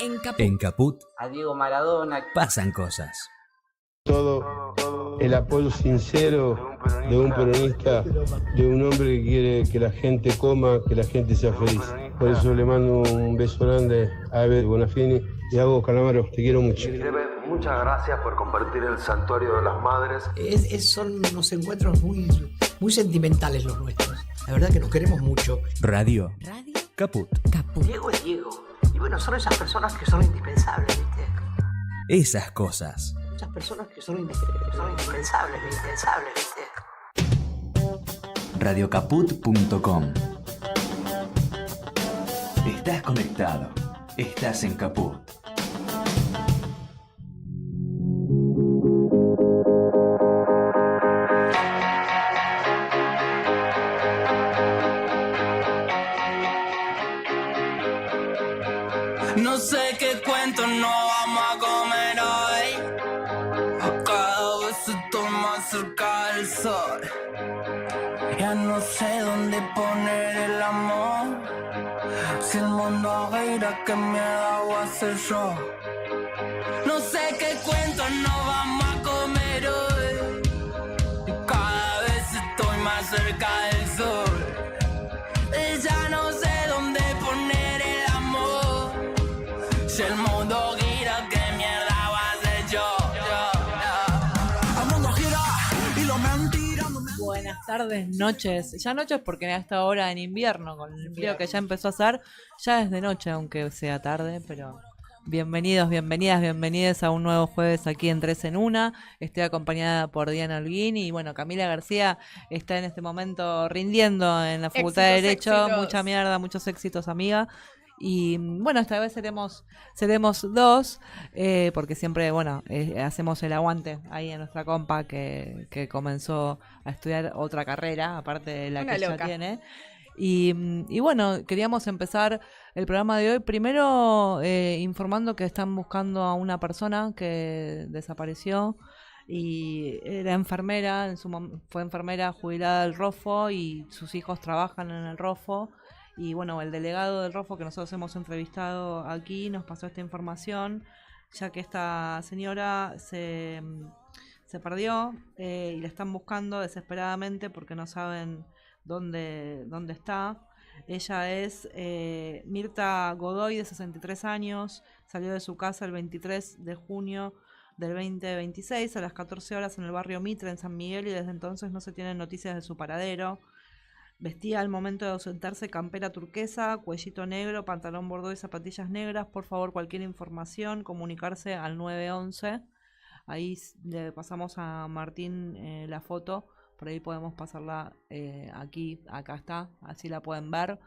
En Caput a Diego Maradona. pasan cosas. Todo el apoyo sincero de un peronista, de un hombre que quiere que la gente coma, que la gente sea feliz. Por eso le mando un beso grande a Ever Bonafini y a vos, Calamaro, te quiero mucho. Muchas gracias por compartir el Santuario de las Madres. Son unos encuentros muy sentimentales los nuestros. La verdad que nos queremos mucho. Radio Caput. Diego es Diego. Y bueno, son esas personas que son indispensables, ¿viste? Esas cosas. Esas personas que son indispensables, ¿viste? Radiocaput.com. Estás conectado. Estás en Caput. No sé qué cuento no vamos a comer hoy. Cada vez estoy más cerca del sol. Ya no sé dónde poner el amor. Si el mundo gira, que miedo hago hacer yo. No sé qué cuento no vamos a comer hoy. Cada vez estoy más cerca del sol. Y ya no sé dónde poner el amor. Si el mundo gira, ¿qué mierda va a hacer yo? El mundo gira y lo mentira. Buenas tardes, noches. Ya noches porque a esta hora en invierno, con el frío que ya empezó a hacer, ya es de noche, aunque sea tarde, pero bienvenidos, bienvenidas a un nuevo jueves aquí en 3 en 1. Estoy acompañada por Diana Holguín y bueno, Camila García está en este momento rindiendo en la Facultad de Derecho. Éxitos. Mucha mierda, muchos éxitos, amiga. Y bueno, esta vez seremos dos, porque siempre, bueno, hacemos el aguante ahí en nuestra compa que comenzó a estudiar otra carrera, aparte de la Una que loca. ya tiene. Y bueno, queríamos empezar el programa de hoy primero informando que están buscando a una persona que desapareció y era enfermera, fue enfermera jubilada del ROFO y sus hijos trabajan en el ROFO. Y bueno, el delegado del ROFO que nosotros hemos entrevistado aquí nos pasó esta información, ya que esta señora se perdió y la están buscando desesperadamente porque no saben dónde está. Ella es Mirta Godoy, de 63 años, salió de su casa el 23 de junio del 2026 a las 14 horas en el barrio Mitre, en San Miguel, y desde entonces no se tienen noticias de su paradero. Vestía al momento de ausentarse campera turquesa, cuellito negro, pantalón bordó y zapatillas negras. Por favor, cualquier información, comunicarse al 911. Ahí le pasamos a Martín la foto, por ahí podemos pasarla acá está, así la pueden ver.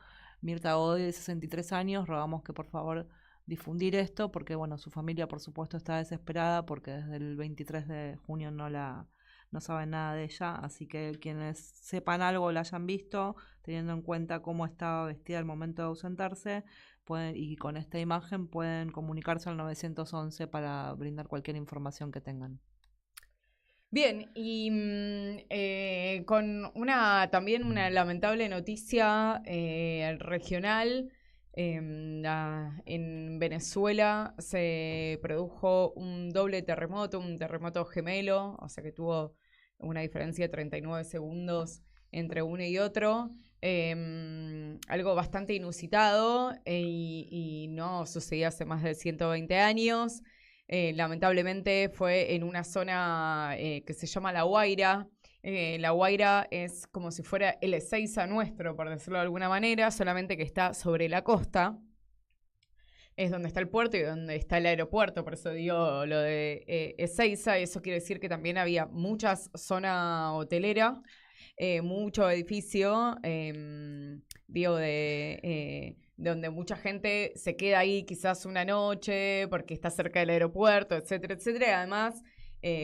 Mirta Godoy, de 63 años, rogamos que por favor difundir esto, porque bueno, su familia por supuesto está desesperada, porque desde el 23 de junio no saben nada de ella, así que quienes sepan algo o la hayan visto, teniendo en cuenta cómo estaba vestida al momento de ausentarse, y con esta imagen pueden comunicarse al 911 para brindar cualquier información que tengan. Bien, y con también una lamentable noticia regional. En Venezuela se produjo un doble terremoto, un terremoto gemelo, o sea que tuvo una diferencia de 39 segundos entre uno y otro. Algo bastante inusitado y no sucedía hace más de 120 años. Lamentablemente fue en una zona que se llama La Guaira. La Guaira es como si fuera el Ezeiza nuestro, por decirlo de alguna manera, solamente que está sobre la costa. Es donde está el puerto y donde está el aeropuerto, por eso digo lo de Ezeiza. Eso quiere decir que también había mucha zona hotelera, mucho edificio, donde mucha gente se queda ahí quizás una noche porque está cerca del aeropuerto, etcétera, etcétera. Y además,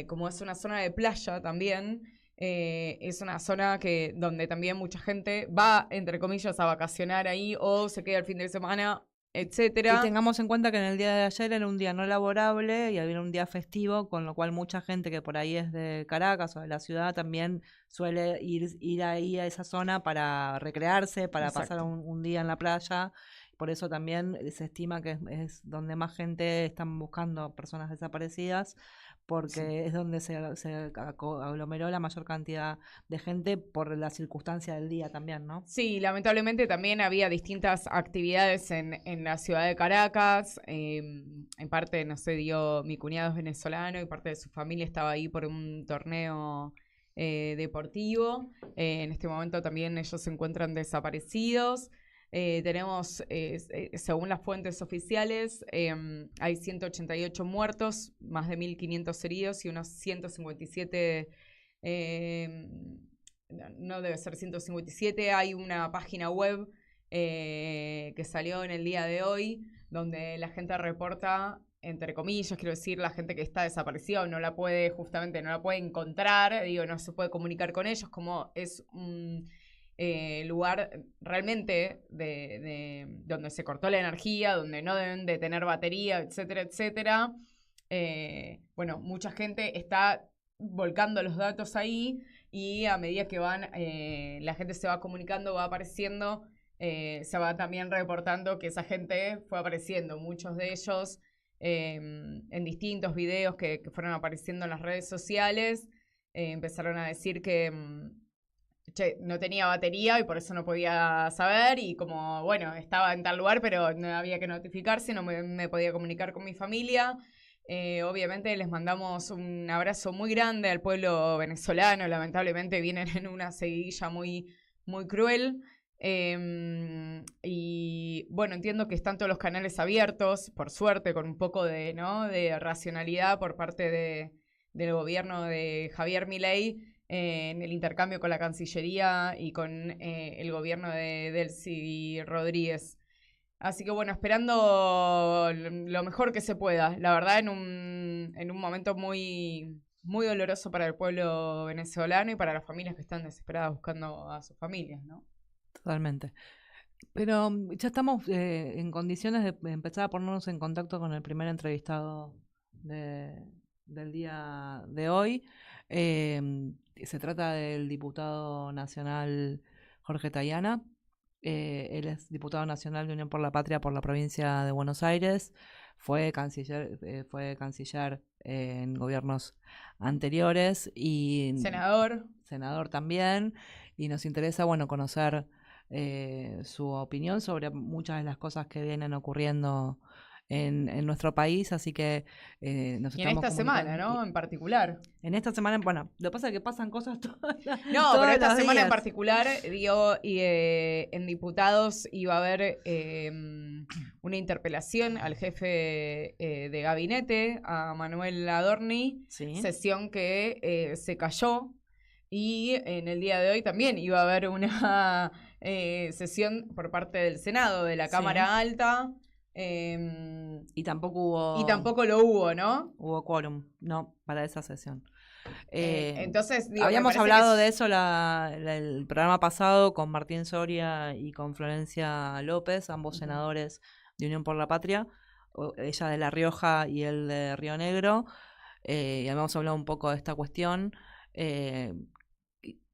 como es una zona de playa también, es una zona donde también mucha gente va, entre comillas, a vacacionar ahí o se queda el fin de semana, etcétera. Y tengamos en cuenta que en el día de ayer era un día no laborable y había un día festivo, con lo cual mucha gente que por ahí es de Caracas o de la ciudad también suele ir ahí a esa zona para recrearse, para Exacto. pasar un día en la playa. por eso también se estima que es donde más gente están buscando personas desaparecidas, porque es donde se aglomeró la mayor cantidad de gente por la circunstancia del día también, ¿no? Sí, lamentablemente también había distintas actividades en la ciudad de Caracas. En parte, no sé, mi cuñado es venezolano y parte de su familia estaba ahí por un torneo deportivo. En este momento también ellos se encuentran desaparecidos. Tenemos, según las fuentes oficiales, hay 188 muertos, más de 1.500 heridos y unos 157, no debe ser 157, hay una página web que salió en el día de hoy, donde la gente reporta, entre comillas, quiero decir, la gente que está desaparecida o no la puede encontrar, no se puede comunicar con ellos, como es un lugar realmente de donde se cortó la energía, donde no deben de tener batería, etcétera, etcétera. Bueno, mucha gente está volcando los datos ahí y a medida que la gente se va comunicando, va apareciendo, se va también reportando que esa gente fue apareciendo, muchos de ellos en distintos videos que fueron apareciendo en las redes sociales, empezaron a decir que no tenía batería y por eso no podía saber y como, bueno, estaba en tal lugar pero no había que notificarse, no me podía comunicar con mi familia. Obviamente les mandamos un abrazo muy grande al pueblo venezolano, lamentablemente vienen en una seguidilla muy, muy cruel. Y bueno, entiendo que están todos los canales abiertos, por suerte, con un poco de racionalidad por parte del gobierno de Javier Milei, en el intercambio con la Cancillería y con el gobierno de Delcy Rodríguez. Así que bueno, esperando lo mejor que se pueda. La verdad, en un momento muy, muy doloroso para el pueblo venezolano y para las familias que están desesperadas buscando a sus familias, ¿no? Totalmente. Pero ya estamos en condiciones de empezar a ponernos en contacto con el primer entrevistado del día de hoy. Se trata del diputado nacional Jorge Tayana. Él es diputado nacional de Unión por la Patria por la provincia de Buenos Aires. Fue canciller en gobiernos anteriores y senador también. Y nos interesa, conocer su opinión sobre muchas de las cosas que vienen ocurriendo en nuestro país, así que nos y en esta semana, ¿no? En particular. En esta semana, lo que pasa es que pasan cosas todas las No, pero esta semana días. en particular, en diputados iba a haber una interpelación al jefe de gabinete, a Manuel Adorni, ¿Sí? Sesión que se cayó, y en el día de hoy también iba a haber una sesión por parte del Senado, de la Cámara Alta. Y tampoco lo hubo, ¿no? Hubo quórum, no, para esa sesión. Entonces, habíamos hablado de eso el programa pasado con Martín Soria y con Florencia López, ambos senadores de Unión por la Patria, ella de La Rioja y él de Río Negro, y habíamos hablado un poco de esta cuestión.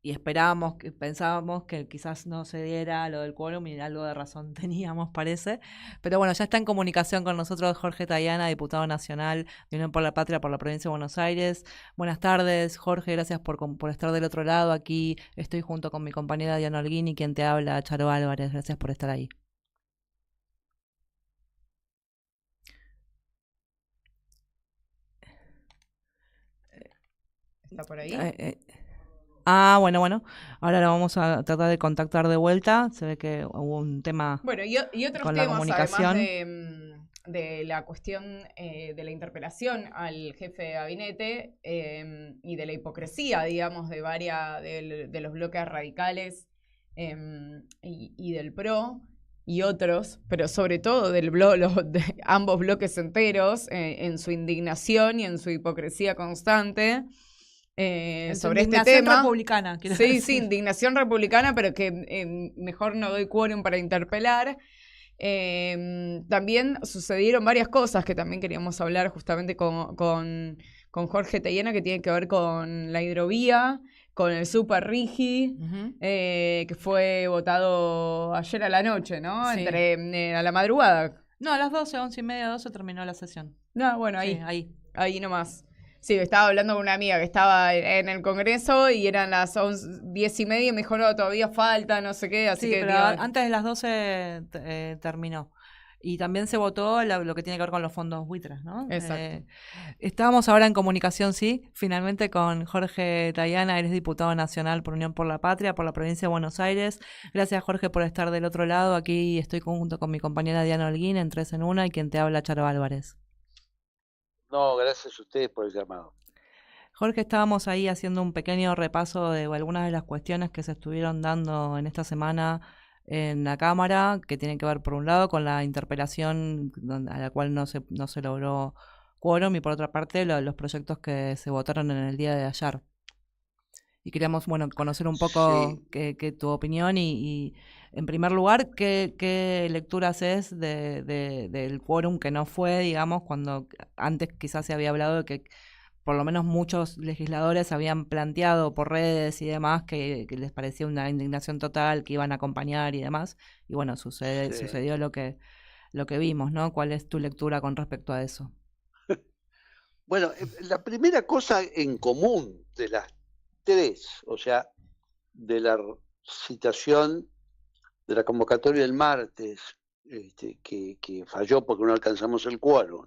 Y pensábamos que quizás no se diera lo del quórum y algo de razón teníamos, parece. Pero bueno, ya está en comunicación con nosotros Jorge Tayana, diputado nacional de Unión por la Patria por la provincia de Buenos Aires. Buenas tardes, Jorge, gracias por estar del otro lado. Aquí estoy junto con mi compañera Diana Holguín y quien te habla, Charo Álvarez. Gracias por estar ahí. ¿Está por ahí? Bueno. Ahora lo vamos a tratar de contactar de vuelta. Se ve que hubo un tema y otros con temas, la comunicación. Además de la cuestión de la interpelación al jefe de gabinete y de la hipocresía, digamos, de los bloques radicales y del PRO y otros, pero sobre todo de ambos bloques enteros en su indignación y en su hipocresía constante. Sobre este tema republicana, sí, indignación republicana, pero que mejor no doy quórum para interpelar. También sucedieron varias cosas que también queríamos hablar justamente con Jorge Tayana, que tienen que ver con la hidrovía, con el Super Rigi, que fue votado ayer a la noche, ¿no? Sí. A la madrugada. No, a las 12, 11:30, 12 terminó la sesión. No, bueno, Sí, ahí. ahí. Ahí nomás. Sí, estaba hablando con una amiga que estaba en el Congreso y eran las 10:30 y me dijo, no, todavía falta, no sé qué, así Sí, que... pero digo, antes de las 12 terminó. Y también se votó lo que tiene que ver con los fondos buitres, ¿no? Exacto. Estábamos ahora en comunicación, sí, finalmente con Jorge Tayana, él es diputado nacional por Unión por la Patria, por la provincia de Buenos Aires. Gracias, Jorge, por estar del otro lado. Aquí estoy junto con mi compañera Diana Holguín en 3 en 1 y quien te habla, Charo Álvarez. No, gracias a ustedes por el llamado. Jorge, estábamos ahí haciendo un pequeño repaso de algunas de las cuestiones que se estuvieron dando en esta semana en la Cámara, que tienen que ver, por un lado, con la interpelación a la cual no se logró quórum, y por otra parte, los proyectos que se votaron en el día de ayer. Y queríamos, bueno, conocer un poco tu opinión y, en primer lugar, qué lectura haces del quórum que no fue, digamos, cuando antes quizás se había hablado de que por lo menos muchos legisladores habían planteado por redes y demás que les parecía una indignación total, que iban a acompañar y demás. Y bueno, sucedió lo que vimos, ¿no? ¿Cuál es tu lectura con respecto a eso? Bueno, la primera cosa en común de las tres, o sea, de la citación de la convocatoria del martes, que falló porque no alcanzamos el quórum,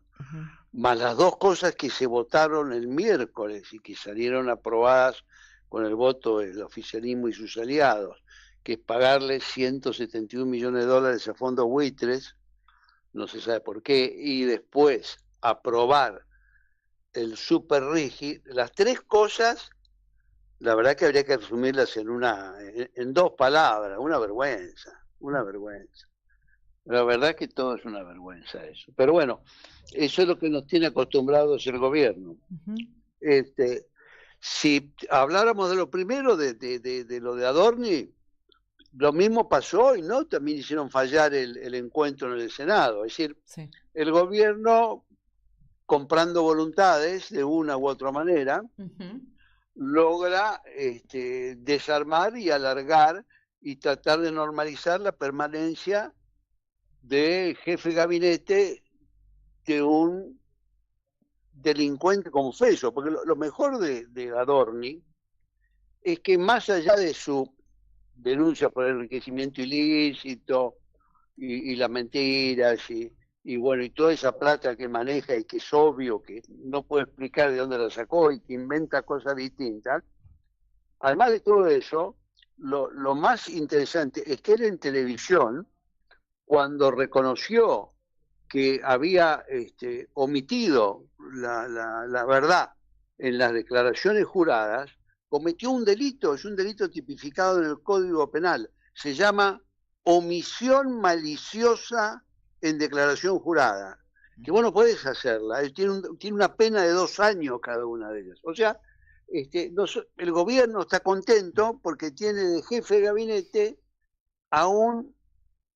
más las dos cosas que se votaron el miércoles y que salieron aprobadas con el voto del oficialismo y sus aliados, que es pagarle $171 millones a fondos buitres, no se sabe por qué, y después aprobar el Super Rigi. Las tres cosas, la verdad que habría que resumirlas en dos palabras: una vergüenza. La verdad que todo es una vergüenza eso. Pero bueno, eso es lo que nos tiene acostumbrados el gobierno. Si habláramos de lo primero, de lo de Adorni, lo mismo pasó y no también hicieron fallar el encuentro en el Senado. Es decir, el gobierno, comprando voluntades de una u otra manera, logra desarmar y alargar y tratar de normalizar la permanencia de jefe de gabinete de un delincuente confeso, porque lo mejor de Adorni es que, más allá de su denuncia por enriquecimiento ilícito y las mentiras y bueno, y toda esa plata que maneja y que es obvio que no puede explicar de dónde la sacó y que inventa cosas distintas, además de todo eso, lo más interesante es que él en televisión, cuando reconoció que había omitido la verdad en las declaraciones juradas, cometió un delito, es un delito tipificado en el Código Penal, se llama omisión maliciosa en declaración jurada, que vos no podés hacerla, tiene una pena de 2 años cada una de ellas. O sea, el gobierno está contento porque tiene de jefe de gabinete a un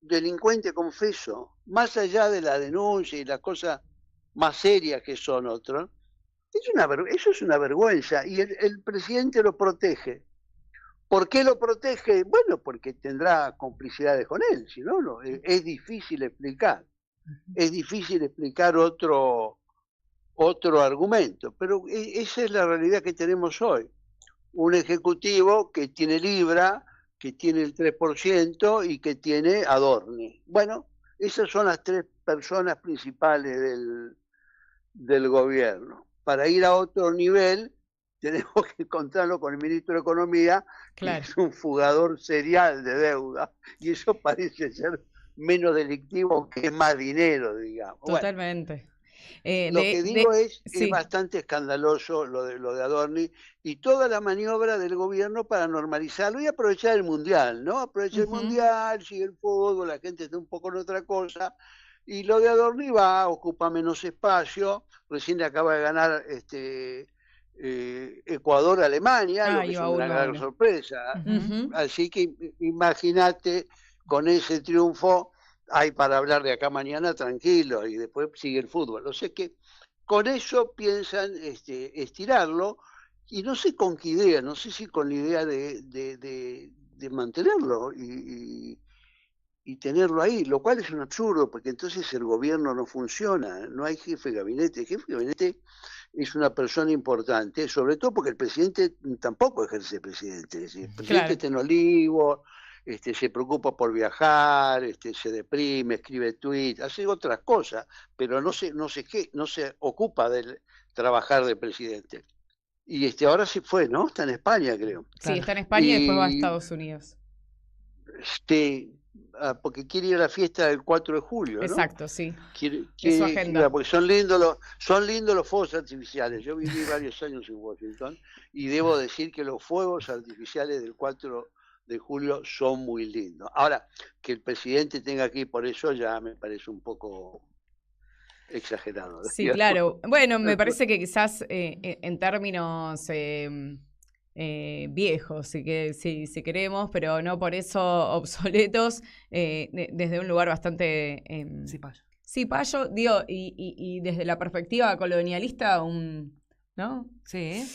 delincuente confeso, más allá de la denuncia y las cosas más serias que son otros. Eso es una vergüenza, y el presidente lo protege. ¿Por qué lo protege? Bueno, porque tendrá complicidades con él, si no, es difícil explicar. Es difícil explicar otro argumento, pero esa es la realidad que tenemos hoy. Un ejecutivo que tiene Libra, que tiene el 3% y que tiene Adorni. Bueno, esas son las tres personas principales del gobierno. Para ir a otro nivel, tenemos que encontrarlo con el ministro de Economía, claro, que es un fugador serial de deuda, y eso parece ser menos delictivo, que es más dinero, digamos. Totalmente. Bueno, lo que digo es bastante escandaloso lo de Adorni y toda la maniobra del gobierno para normalizarlo y aprovechar el Mundial, ¿no? Aprovechar el Mundial, sigue el fútbol, la gente está un poco en otra cosa, y lo de Adorni ocupa menos espacio. Recién acaba de ganar Ecuador-Alemania, lo que es una gran sorpresa. Así que imagínate, con ese triunfo hay para hablar de acá mañana tranquilo, y después sigue el fútbol. O sea que con eso piensan estirarlo, y no sé con qué idea, no sé si con la idea de mantenerlo y tenerlo ahí, lo cual es un absurdo, porque entonces el gobierno no funciona, no hay jefe de gabinete. El jefe de gabinete es una persona importante, sobre todo porque el presidente tampoco ejerce presidente. Es decir, el presidente está en Olivos, se preocupa por viajar, se deprime, escribe tweets, hace otras cosas, pero no se ocupa de trabajar de presidente. Y ahora sí fue, ¿no? Está en España, creo. Sí, está en España y después va a Estados Unidos. Porque quiere ir a la fiesta del 4 de julio, ¿no? Exacto, sí. Es su agenda. Porque son lindos los fuegos artificiales. Yo viví varios años en Washington y debo decir que los fuegos artificiales del 4 de julio son muy lindos. Ahora, que el presidente tenga que ir por eso ya me parece un poco exagerado. Sí, claro. Bueno, me parece que quizás en términos viejos, si queremos, pero no por eso obsoletos, desde un lugar bastante cipayo, digo, y desde la perspectiva colonialista, ¿no? Sí.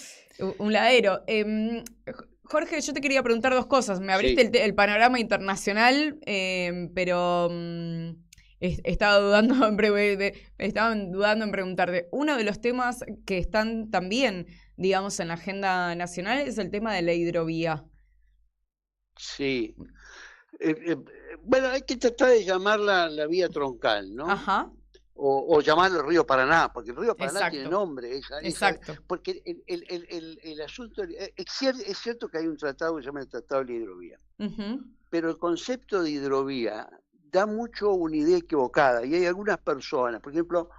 Un ladero. Jorge, yo te quería preguntar dos cosas. Me abriste el panorama internacional, pero estaba dudando en preguntarte. Uno de los temas que están también, digamos, en la agenda nacional es el tema de la hidrovía. Sí. Bueno, hay que tratar de llamarla la vía troncal, ¿no? Ajá. O llamarlo el río Paraná, porque el río Paraná Exacto. tiene nombre. Exacto. Porque el asunto, es cierto que hay un tratado que se llama el Tratado de la Hidrovía, pero el concepto de hidrovía da mucho una idea equivocada, y hay algunas personas, por ejemplo,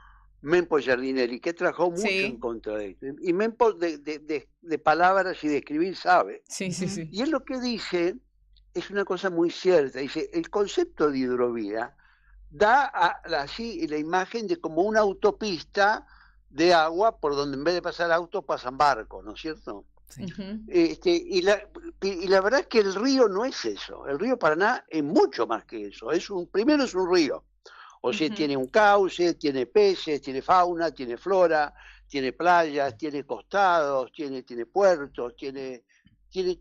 Mempo Giardinelli, que trabajó mucho en contra de esto, y Mempo de palabras y de escribir sabe. Sí. Y él lo que dice es una cosa muy cierta, dice, el concepto de hidrovía da así la imagen de como una autopista de agua por donde en vez de pasar autos pasan barcos, ¿no es cierto? Sí. Y la verdad es que el río no es eso. El río Paraná es mucho más que eso. Primero es un río. O sea, tiene un cauce, tiene peces, tiene fauna, tiene flora, tiene playas, tiene costados, tiene puertos, tiene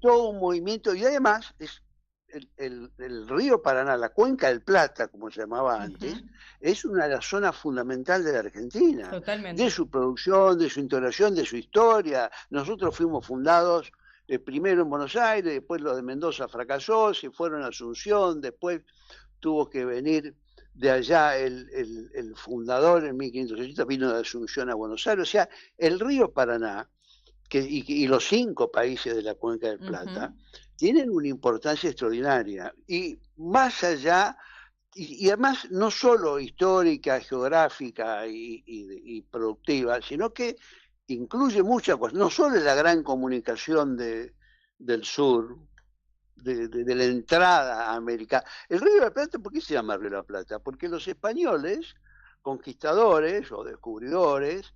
todo un movimiento. Y además es el río Paraná, la cuenca del Plata, como se llamaba antes, es una de las zonas fundamentales de la Argentina. Totalmente. De su producción, de su integración, de su historia. Nosotros fuimos fundados primero en Buenos Aires, después lo de Mendoza fracasó, se fueron a Asunción, después tuvo que venir de allá el fundador en 1580, vino de Asunción a Buenos Aires. O sea, el río Paraná y los 5 países de la cuenca del Plata tienen una importancia extraordinaria, y más allá, y además no solo histórica, geográfica y productiva, sino que incluye muchas cosas, no solo la gran comunicación del sur, de la entrada a América. El Río de la Plata, ¿por qué se llama Río de la Plata? Porque los españoles, conquistadores o descubridores,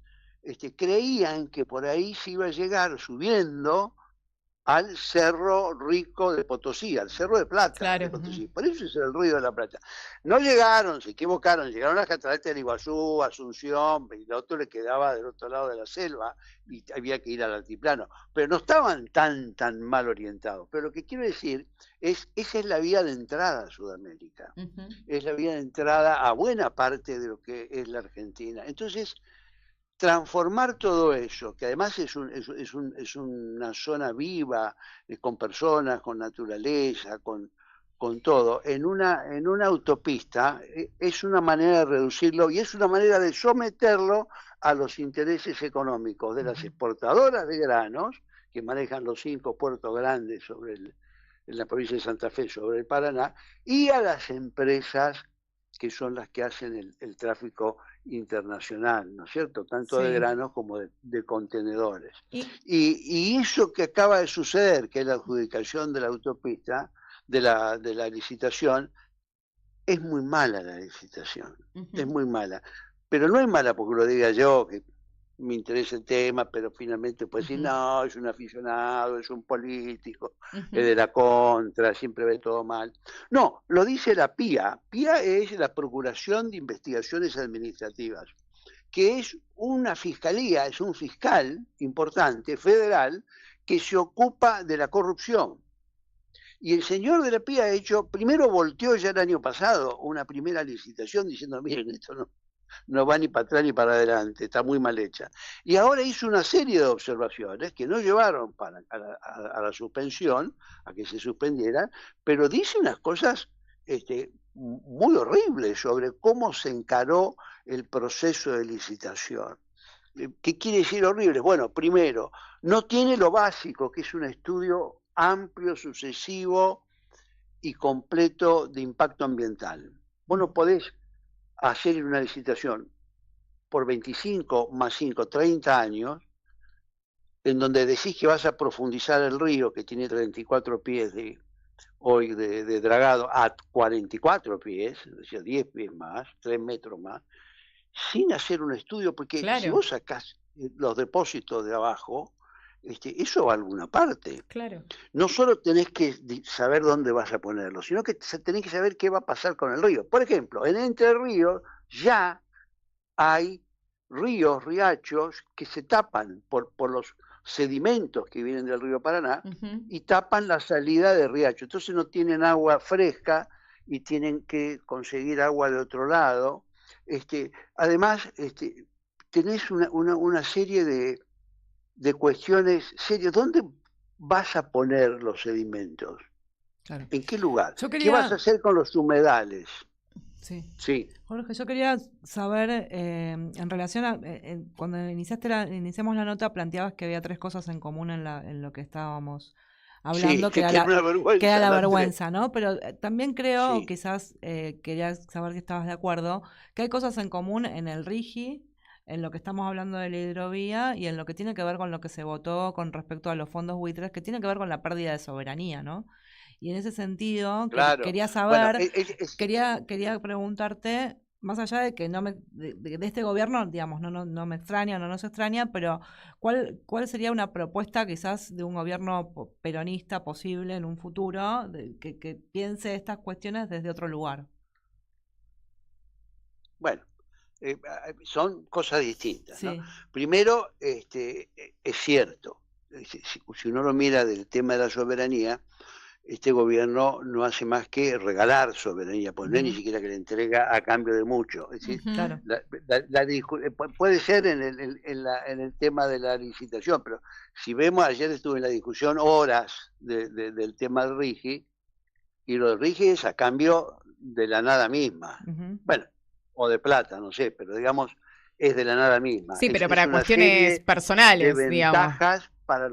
creían que por ahí se iba a llegar subiendo al Cerro Rico de Potosí, al Cerro de Plata de Potosí. Por eso es el Río de la Plata. No llegaron, se equivocaron, llegaron a las cataratas del Iguazú, Asunción, y el otro le quedaba del otro lado de la selva y había que ir al altiplano. Pero no estaban tan mal orientados. Pero lo que quiero decir esa es la vía de entrada a Sudamérica. Es la vía de entrada a buena parte de lo que es la Argentina. Entonces, transformar todo eso, que además es una zona viva, con personas, con naturaleza, con todo, en una autopista, es una manera de reducirlo y es una manera de someterlo a los intereses económicos de las exportadoras de granos, que manejan los 5 puertos grandes en la provincia de Santa Fe sobre el Paraná, y a las empresas que son las que hacen el tráfico internacional, ¿no es cierto? Tanto de granos como de contenedores. Y eso que acaba de suceder, que es la adjudicación de la autopista, de la licitación, es muy mala la licitación, es muy mala. Pero no es mala porque lo diga yo, que me interesa el tema, pero finalmente puede decir, no, es un aficionado, es un político, es de la contra, siempre ve todo mal. No, lo dice la PIA. PIA es la Procuración de Investigaciones Administrativas, que es una fiscalía, es un fiscal importante, federal, que se ocupa de la corrupción. Y el señor de la Pía ha hecho, primero volteó ya el año pasado una primera licitación diciendo, miren, esto no va ni para atrás ni para adelante, está muy mal hecha. Y ahora hizo una serie de observaciones que no llevaron a la suspensión, a que se suspendiera, pero dice unas cosas muy horribles sobre cómo se encaró el proceso de licitación. ¿Qué quiere decir horrible? Bueno, primero, no tiene lo básico, que es un estudio amplio, sucesivo y completo de impacto ambiental. Vos no podés hacer una licitación por 25 más 5, 30 años, en donde decís que vas a profundizar el río, que tiene 34 pies hoy de dragado, a 44 pies, es decir, 10 pies más, 3 metros más, sin hacer un estudio, porque si vos sacás los depósitos de abajo, eso va a alguna parte. Claro. No solo tenés que saber dónde vas a ponerlo, sino que tenés que saber qué va a pasar con el río. Por ejemplo, en Entre Ríos ya hay ríos, riachos que se tapan por los sedimentos que vienen del río Paraná y tapan la salida del riacho. Entonces no tienen agua fresca y tienen que conseguir agua de otro lado. Además, tenés una serie de cuestiones serias. ¿Dónde vas a poner los sedimentos? Claro. ¿En qué lugar? ¿Qué vas a hacer con los humedales? Sí. Jorge, yo quería saber, en relación a, cuando iniciamos la nota, planteabas que había 3 cosas en común en lo que estábamos hablando, que era la vergüenza, ¿no? Pero también creo, quizás quería saber si estabas de acuerdo, que hay cosas en común en el RIGI, en lo que estamos hablando de la hidrovía y en lo que tiene que ver con lo que se votó con respecto a los fondos buitres, que tiene que ver con la pérdida de soberanía, ¿no? Y en ese sentido, quería saber, quería preguntarte, más allá de que de este gobierno, digamos, no me extraña, no nos extraña, pero ¿cuál sería una propuesta quizás de un gobierno peronista posible en un futuro que piense estas cuestiones desde otro lugar? Bueno, son cosas distintas, ¿no? Primero, es cierto, si uno lo mira del tema de la soberanía, este gobierno no hace más que regalar soberanía, pues no es ni siquiera que le entrega a cambio de mucho. Es decir, puede ser en el tema de la licitación, pero si vemos, ayer estuve en la discusión horas del tema del RIGI, y lo del RIGI es a cambio de la nada misma. Bueno, o de plata, no sé, pero digamos, es de la nada misma. Sí, pero para cuestiones personales, de digamos. Ventajas para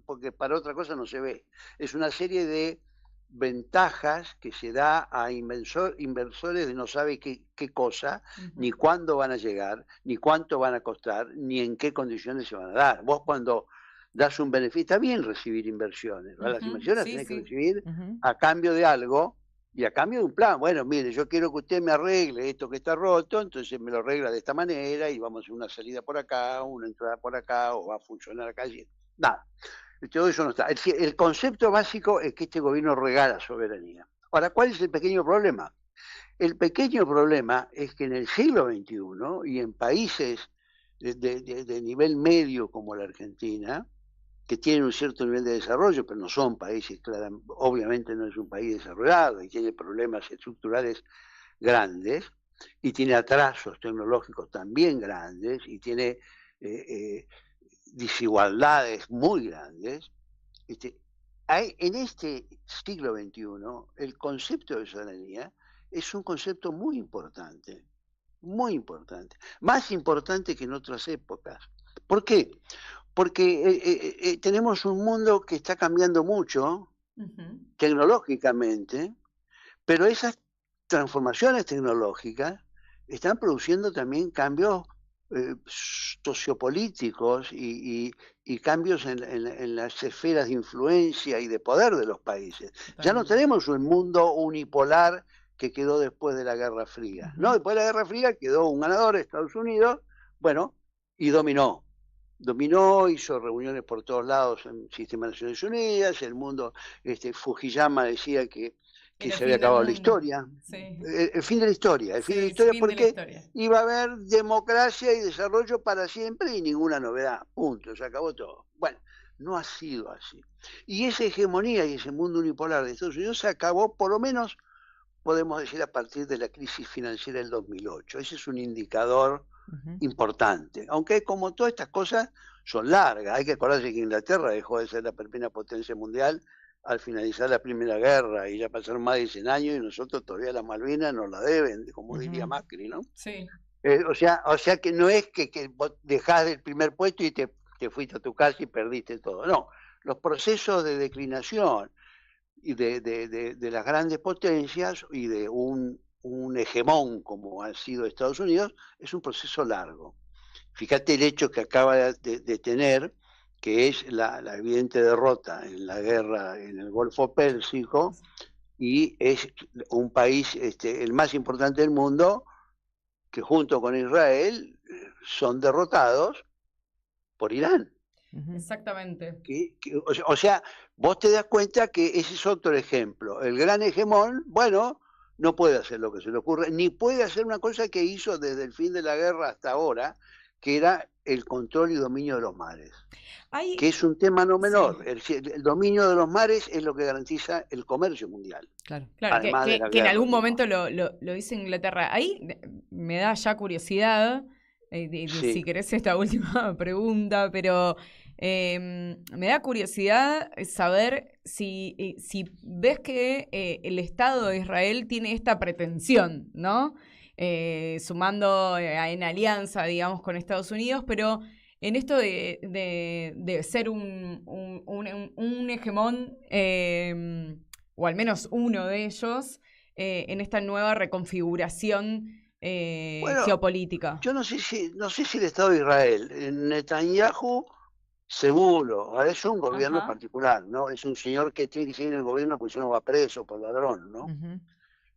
porque para otra cosa no se ve. Es una serie de ventajas que se da a inversores de no sabe qué cosa, ni cuándo van a llegar, ni cuánto van a costar, ni en qué condiciones se van a dar. Vos cuando das un beneficio, está bien recibir inversiones, ¿no? Las inversiones tenés que recibir a cambio de algo, y a cambio de un plan. Bueno, mire, yo quiero que usted me arregle esto que está roto, entonces me lo arregla de esta manera y vamos a hacer una salida por acá, una entrada por acá, o va a funcionar acá. Nada, todo eso no está. El concepto básico es que este gobierno regala soberanía. Ahora, ¿cuál es el pequeño problema? El pequeño problema es que en el siglo XXI y en países de nivel medio como la Argentina, que tienen un cierto nivel de desarrollo, pero no son países, obviamente no es un país desarrollado y tiene problemas estructurales grandes, y tiene atrasos tecnológicos también grandes, y tiene desigualdades muy grandes. En este siglo XXI, el concepto de soberanía es un concepto muy importante, más importante que en otras épocas. ¿Por qué? Porque tenemos un mundo que está cambiando mucho tecnológicamente, pero esas transformaciones tecnológicas están produciendo también cambios sociopolíticos y cambios en las esferas de influencia y de poder de los países. Ya no tenemos un mundo unipolar que quedó después de la Guerra Fría, ¿no? Después de la Guerra Fría quedó un ganador, Estados Unidos, bueno, y dominó, hizo reuniones por todos lados en el Sistema de Naciones Unidas, el mundo, Fujiyama decía que que se había acabado la historia. Sí. El fin de la historia, el fin de la historia, porque iba a haber democracia y desarrollo para siempre y ninguna novedad, punto, se acabó todo. Bueno, no ha sido así. Y esa hegemonía y ese mundo unipolar de Estados Unidos se acabó, por lo menos, podemos decir, a partir de la crisis financiera del 2008. Ese es un indicador importante, aunque como todas estas cosas son largas. Hay que acordarse que Inglaterra dejó de ser la primera potencia mundial al finalizar la Primera Guerra, y ya pasaron más de 100 años y nosotros todavía las Malvinas nos la deben, como diría Macri, ¿no? Sí. O sea que no es que vos dejás el primer puesto y te fuiste a tu casa y perdiste todo. No, los procesos de declinación y de las grandes potencias y de un hegemón como ha sido Estados Unidos es un proceso largo. Fíjate el hecho que acaba de tener, que es la evidente derrota en la guerra en el Golfo Pérsico, y es un país, el más importante del mundo, que junto con Israel son derrotados por Irán. Exactamente. O sea, vos te das cuenta que ese es otro ejemplo. El gran hegemón, bueno, no puede hacer lo que se le ocurre, ni puede hacer una cosa que hizo desde el fin de la guerra hasta ahora, que era el control y dominio de los mares. Que es un tema no menor. Sí. El dominio de los mares es lo que garantiza el comercio mundial. Claro, que en algún momento lo hizo Inglaterra. Ahí me da ya curiosidad, sí. Si querés esta última pregunta, pero me da curiosidad saber si ves que el Estado de Israel tiene esta pretensión, ¿no? Sumando en alianza, digamos, con Estados Unidos, pero en esto de ser un hegemón, o al menos uno de ellos, en esta nueva reconfiguración geopolítica. Yo no sé si el Estado de Israel, Netanyahu, seguro, es un gobierno particular, ¿no? Es un señor que tiene que seguir en el gobierno porque si no va preso por ladrón, ¿no?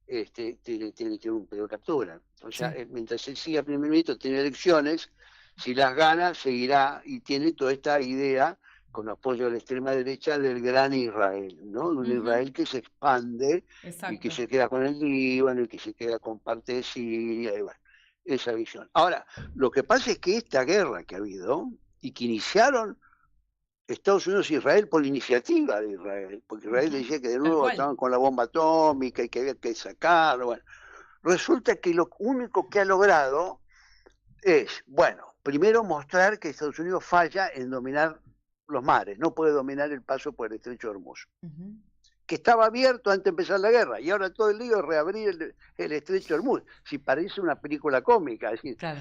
Tiene un pedido de captura. O sea, mientras él siga primer ministro, tiene elecciones, si las gana, seguirá, y tiene toda esta idea, con apoyo de la extrema derecha, del gran Israel, ¿no? Un Israel que se expande. Exacto. Y que se queda con el Líbano, y que se queda con parte de Siria, y bueno, esa visión. Ahora, lo que pasa es que esta guerra que ha habido, y que iniciaron Estados Unidos y Israel por iniciativa de Israel, porque Israel decía que de nuevo estaban con la bomba atómica y que había que sacarlo. Bueno, resulta que lo único que ha logrado es, bueno, primero mostrar que Estados Unidos falla en dominar los mares, no puede dominar el paso por el estrecho de Hormuz, que estaba abierto antes de empezar la guerra, y ahora todo el lío es reabrir el estrecho de Hormuz. Si parece una película cómica, es decir, claro,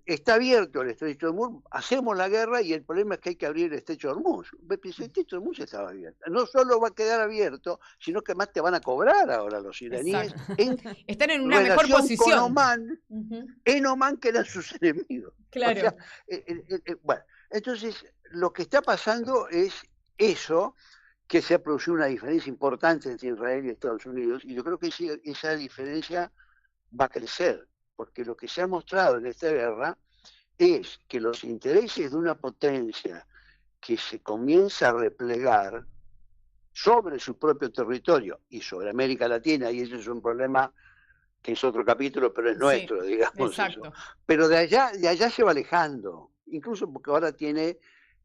está abierto el estrecho de Hormuz, hacemos la guerra y el problema es que hay que abrir el estrecho de Hormuz. El estrecho de Hormuz estaba abierto. No solo va a quedar abierto, sino que más te van a cobrar ahora los iraníes. Están en una mejor posición. Con Omán, en Omán, que eran sus enemigos. Claro. O sea, bueno, entonces lo que está pasando es eso, que se ha producido una diferencia importante entre Israel y Estados Unidos, y yo creo que esa diferencia va a crecer. Porque lo que se ha mostrado en esta guerra es que los intereses de una potencia que se comienza a replegar sobre su propio territorio y sobre América Latina, y ese es un problema que es otro capítulo, pero es nuestro, digamos. Eso. Pero de allá se va alejando, incluso porque ahora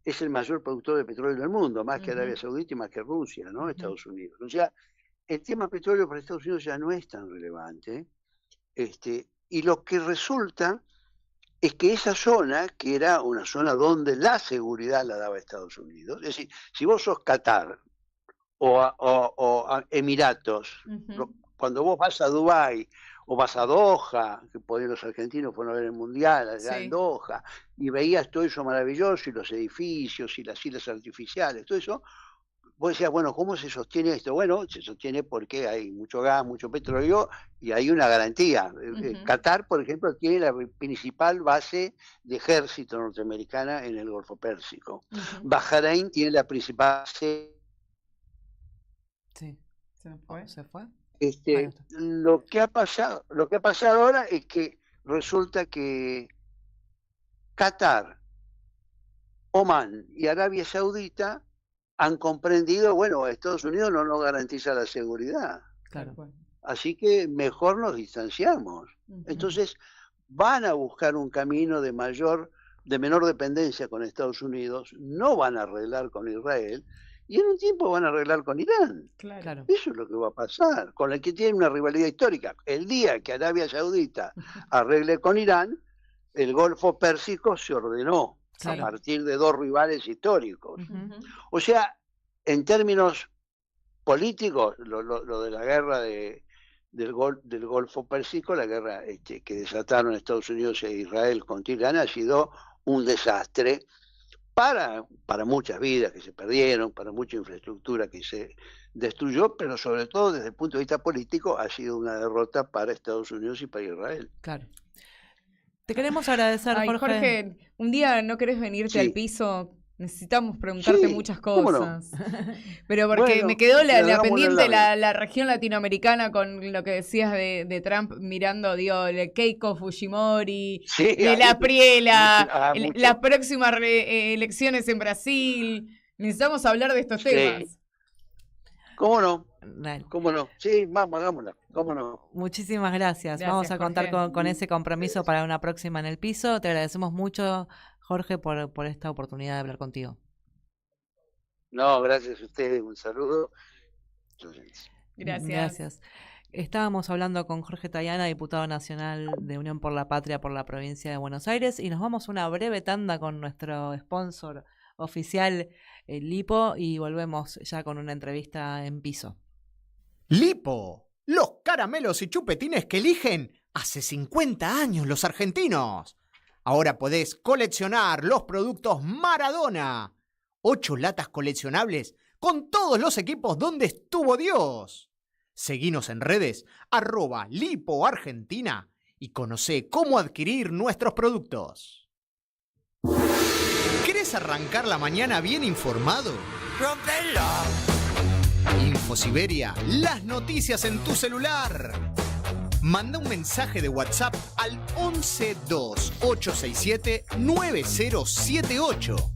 es el mayor productor de petróleo del mundo, más que Arabia Saudita y más que Rusia, ¿no? Estados Unidos. O sea, el tema petróleo para Estados Unidos ya no es tan relevante. Y lo que resulta es que esa zona, que era una zona donde la seguridad la daba Estados Unidos, es decir, si vos sos Qatar o a Emiratos, cuando vos vas a Dubái o vas a Doha, que por ahí los argentinos fueron a ver el Mundial allá en Doha, y veías todo eso maravilloso, y los edificios y las islas artificiales, todo eso, vos decías, bueno, ¿cómo se sostiene esto? Bueno, se sostiene porque hay mucho gas, mucho petróleo y hay una garantía. Qatar, por ejemplo, tiene la principal base de ejército norteamericana en el Golfo Pérsico. Bahrein tiene la principal base. Sí, se fue. Lo que ha pasado ahora es que resulta que Qatar, Omán y Arabia Saudita han comprendido, bueno, Estados Unidos no nos garantiza la seguridad. Claro. Así que mejor nos distanciamos. Entonces van a buscar un camino de menor dependencia con Estados Unidos, no van a arreglar con Israel, y en un tiempo van a arreglar con Irán. Claro. Eso es lo que va a pasar, con el que tiene una rivalidad histórica. El día que Arabia Saudita arregle con Irán, el Golfo Pérsico se ordenó a partir de dos rivales históricos. O sea, en términos políticos, lo de la guerra del Golfo Pérsico, la guerra que desataron Estados Unidos e Israel contra Irán, ha sido un desastre para muchas vidas que se perdieron, para mucha infraestructura que se destruyó, pero sobre todo desde el punto de vista político ha sido una derrota para Estados Unidos y para Israel. Claro. Te queremos agradecer, Jorge. Jorge, un día no querés venirte al piso. Necesitamos preguntarte muchas cosas. No. Pero porque me quedó la pendiente la región latinoamericana con lo que decías de Trump mirando, el Keiko Fujimori, de la Priela, las próximas elecciones en Brasil. Necesitamos hablar de estos temas. ¿Cómo no? ¿Cómo no? Sí, vamos, hagámosla. ¿Cómo no? Muchísimas gracias. Vamos a contar con ese compromiso para una próxima en el piso. Te agradecemos mucho, Jorge, por esta oportunidad de hablar contigo. No, gracias a ustedes. Un saludo. Gracias. Estábamos hablando con Jorge Tayana, diputado nacional de Unión por la Patria por la provincia de Buenos Aires, y nos vamos a una breve tanda con nuestro sponsor oficial, Lipo, y volvemos ya con una entrevista en piso. Lipo, los caramelos y chupetines que eligen hace 50 años los argentinos. Ahora podés coleccionar los productos Maradona. 8 latas coleccionables con todos los equipos donde estuvo Dios. Seguinos en redes, @LipoArgentina, y conocé cómo adquirir nuestros productos. ¿Querés arrancar la mañana bien informado? ¡Rompela! InfoSiberia, las noticias en tu celular. Manda un mensaje de WhatsApp al 1128679078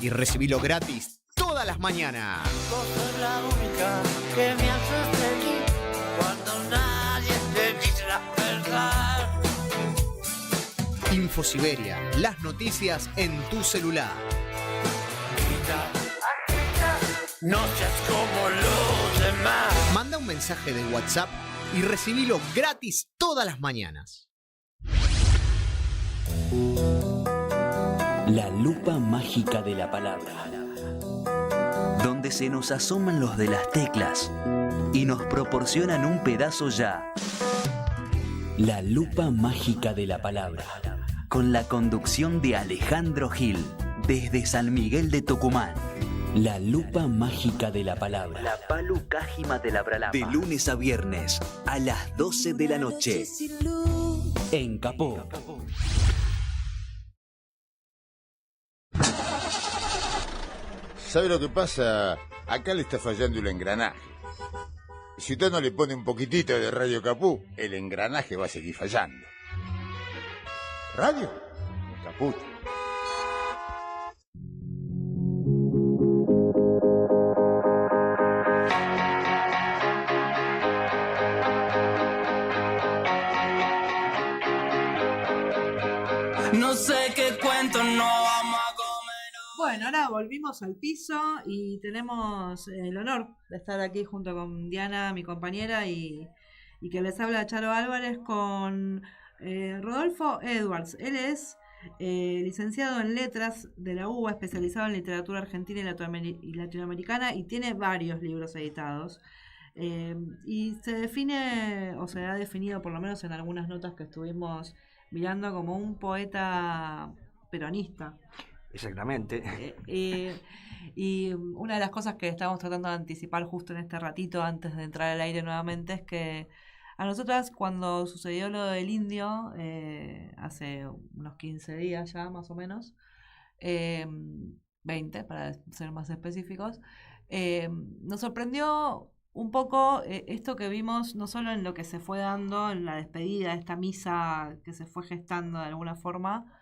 y recibilo gratis todas las mañanas. Vos sos la única que me hace feliz cuando nadie te dice la verdad. InfoSiberia, las noticias en tu celular. No seas como los demás. Manda un mensaje de WhatsApp y recibilo gratis todas las mañanas. La lupa mágica de la palabra, donde se nos asoman los de las teclas y nos proporcionan un pedazo ya. La lupa mágica de la palabra, con la conducción de Alejandro Gil, desde San Miguel de Tucumán. La lupa mágica de la palabra. La palu cájima de la bralapa. De lunes a viernes a las 12 de la noche. En Capó. ¿Sabe lo que pasa? Acá le está fallando el engranaje. Si usted no le pone un poquitito de Radio Capú, el engranaje va a seguir fallando. ¿Radio? Caput. No sé qué cuento no vamos a comer. Bueno, ahora volvimos al piso y tenemos el honor de estar aquí junto con Diana, mi compañera, y que les habla Charo Álvarez con Rodolfo Edwards. Él es licenciado en Letras de la UBA, especializado en literatura argentina y latinoamericana, y tiene varios libros editados. Y se define, o se ha definido, por lo menos en algunas notas que estuvimos mirando, como un poeta peronista. Exactamente. Y una de las cosas que estamos tratando de anticipar justo en este ratito antes de entrar al aire nuevamente es que a nosotras, cuando sucedió lo del indio, hace unos 15 días ya más o menos, 20 para ser más específicos, nos sorprendió un poco esto que vimos, no solo en lo que se fue dando en la despedida, esta misa que se fue gestando de alguna forma,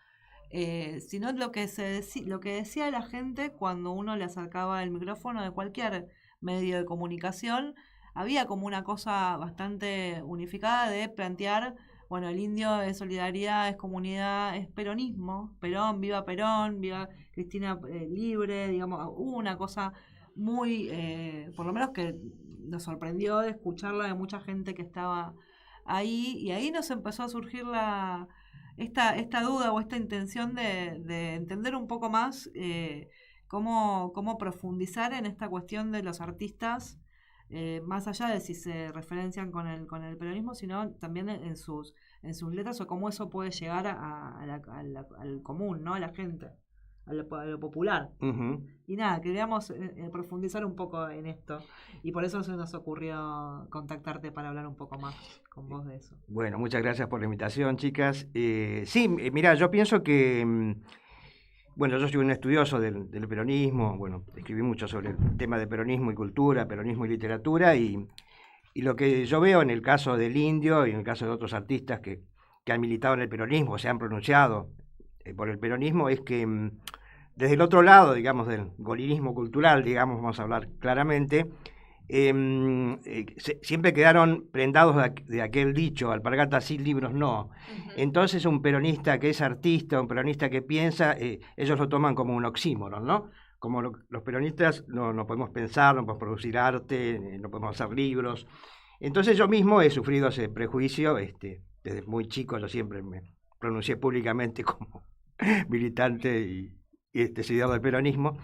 sino lo que decía la gente cuando uno le acercaba el micrófono de cualquier medio de comunicación había como una cosa bastante unificada de plantear, bueno, el indio es solidaridad, es comunidad, es peronismo, Perón, viva Cristina libre, digamos, hubo una cosa muy, por lo menos que nos sorprendió de escucharla de mucha gente que estaba ahí, y ahí nos empezó a surgir esta duda o esta intención de entender un poco más cómo profundizar en esta cuestión de los artistas, más allá de si se referencian con el peronismo, sino también en sus letras, o cómo eso puede llegar al común, ¿no? A la gente, a lo popular. Uh-huh. Y nada, queríamos profundizar un poco en esto, y por eso se nos ocurrió contactarte para hablar un poco más con vos de eso. Bueno, muchas gracias por la invitación, chicas. Sí, mira, yo pienso que... Bueno, yo soy un estudioso del peronismo, bueno, escribí mucho sobre el tema de peronismo y cultura, peronismo y literatura, y lo que yo veo en el caso del Indio y en el caso de otros artistas que han militado en el peronismo, se han pronunciado por el peronismo, es que desde el otro lado, digamos, del golinismo cultural, digamos, vamos a hablar claramente, siempre quedaron prendados de aquel dicho, alpargatas sin libros no. Uh-huh. Entonces un peronista que es artista, un peronista que piensa, ellos lo toman como un oxímoron, ¿no? Como los peronistas no podemos pensar, no podemos producir arte, no podemos hacer libros. Entonces yo mismo he sufrido ese prejuicio, desde muy chico yo siempre me pronuncié públicamente como militante y seguidor del peronismo.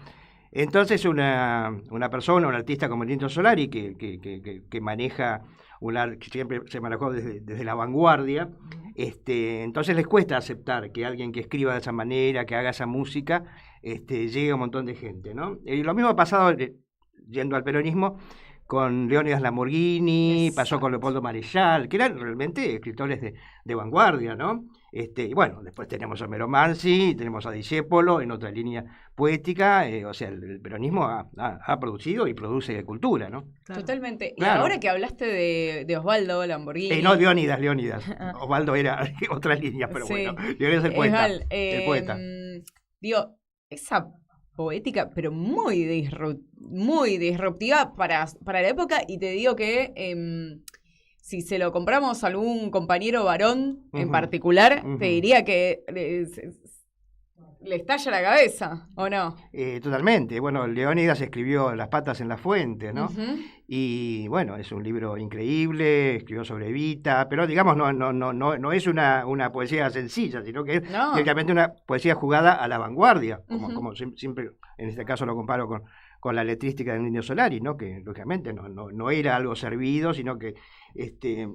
Entonces una persona, un artista como el Indio Solari, que maneja que siempre se manejó desde la vanguardia, entonces les cuesta aceptar que alguien que escriba de esa manera, que haga esa música, llegue a un montón de gente, ¿no? Y lo mismo ha pasado, yendo al peronismo, con Leónidas Lamborghini, pasó con Leopoldo Marechal, que eran realmente escritores de vanguardia, ¿no? Y bueno, después tenemos a Homero Mansi, tenemos a Discépolo en otra línea poética, o sea, el peronismo ha producido y produce cultura, ¿no? Claro. Totalmente. Claro. Y ahora que hablaste de Osvaldo Lamborghini... no, Leónidas. Osvaldo era otra línea, pero sí. Bueno, Leónidas es el poeta, el poeta. Digo, esa poética, pero muy disruptiva para la época, y te digo que si se lo compramos a algún compañero varón en particular, te diría que le estalla la cabeza, ¿o no? Totalmente. Bueno, Leónidas escribió Las patas en la fuente, ¿no? Y bueno, es un libro increíble, escribió sobre Evita, pero digamos no es una poesía sencilla, sino que es directamente una poesía jugada a la vanguardia, como siempre en este caso lo comparo con la letrística del Indio Solari, ¿no? Que lógicamente no era algo servido, sino que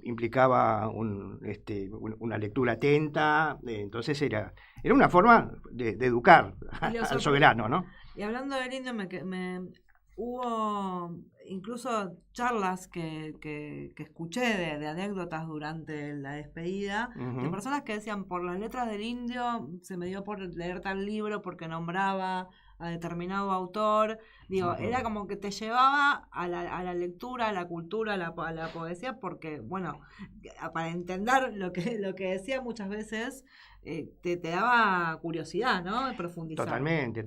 implicaba una lectura atenta, entonces era una forma de educar al soberano, ¿no? Y hablando del Indio, hubo incluso charlas que escuché de anécdotas durante la despedida, de personas que decían, por las letras del Indio se me dio por leer tal libro porque nombraba a determinado autor. Digo, era como que te llevaba a la lectura, a la cultura, a la poesía, porque, bueno, para entender lo que decía muchas veces, te daba curiosidad, ¿no? De profundizar. Totalmente.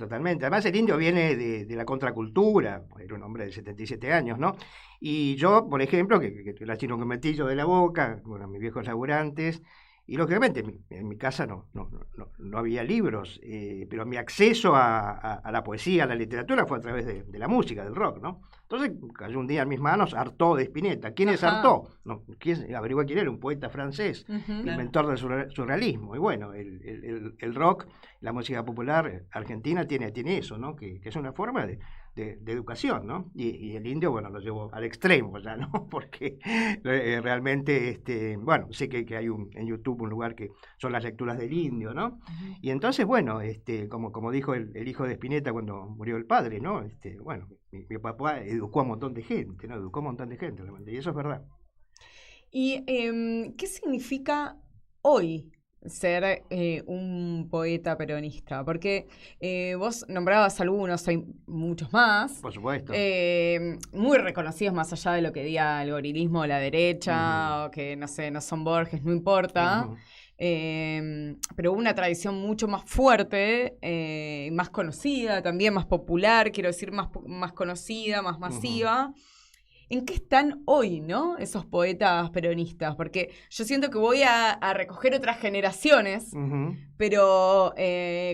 Además, el Indio viene de la contracultura, era un hombre de 77 años, ¿no? Y yo, por ejemplo, que era chino con metillo de la boca, bueno, mis viejos laburantes, y lógicamente en mi casa no había libros, pero mi acceso a la poesía, a la literatura fue a través de la música, del rock, ¿no? Entonces cayó un día en mis manos Artaud de Spinetta. ¿Quién es Artaud? Averigua quién era, un poeta francés, inventor del surrealismo. Y bueno, el rock, la música popular argentina tiene eso, ¿no? Que es una forma de educación, ¿no? Y el Indio, bueno, lo llevo al extremo ya, ¿no? Porque realmente, bueno, sé que hay en YouTube un lugar que son las lecturas del Indio, ¿no? Y entonces, bueno, como dijo el hijo de Spinetta cuando murió el padre, ¿no? Bueno, mi papá educó a un montón de gente, ¿no? Educó a un montón de gente, realmente, y eso es verdad. ¿Y qué significa hoy ser un poeta peronista? Porque vos nombrabas algunos, hay muchos más. Por supuesto. Muy reconocidos más allá de lo que diga el gorilismo o la derecha, o que, no sé, no son Borges, no importa. Pero una tradición mucho más fuerte, más conocida, también más popular, quiero decir, más conocida, más masiva. ¿en qué están hoy, ¿no? Esos poetas peronistas, porque yo siento que voy a recoger otras generaciones, pero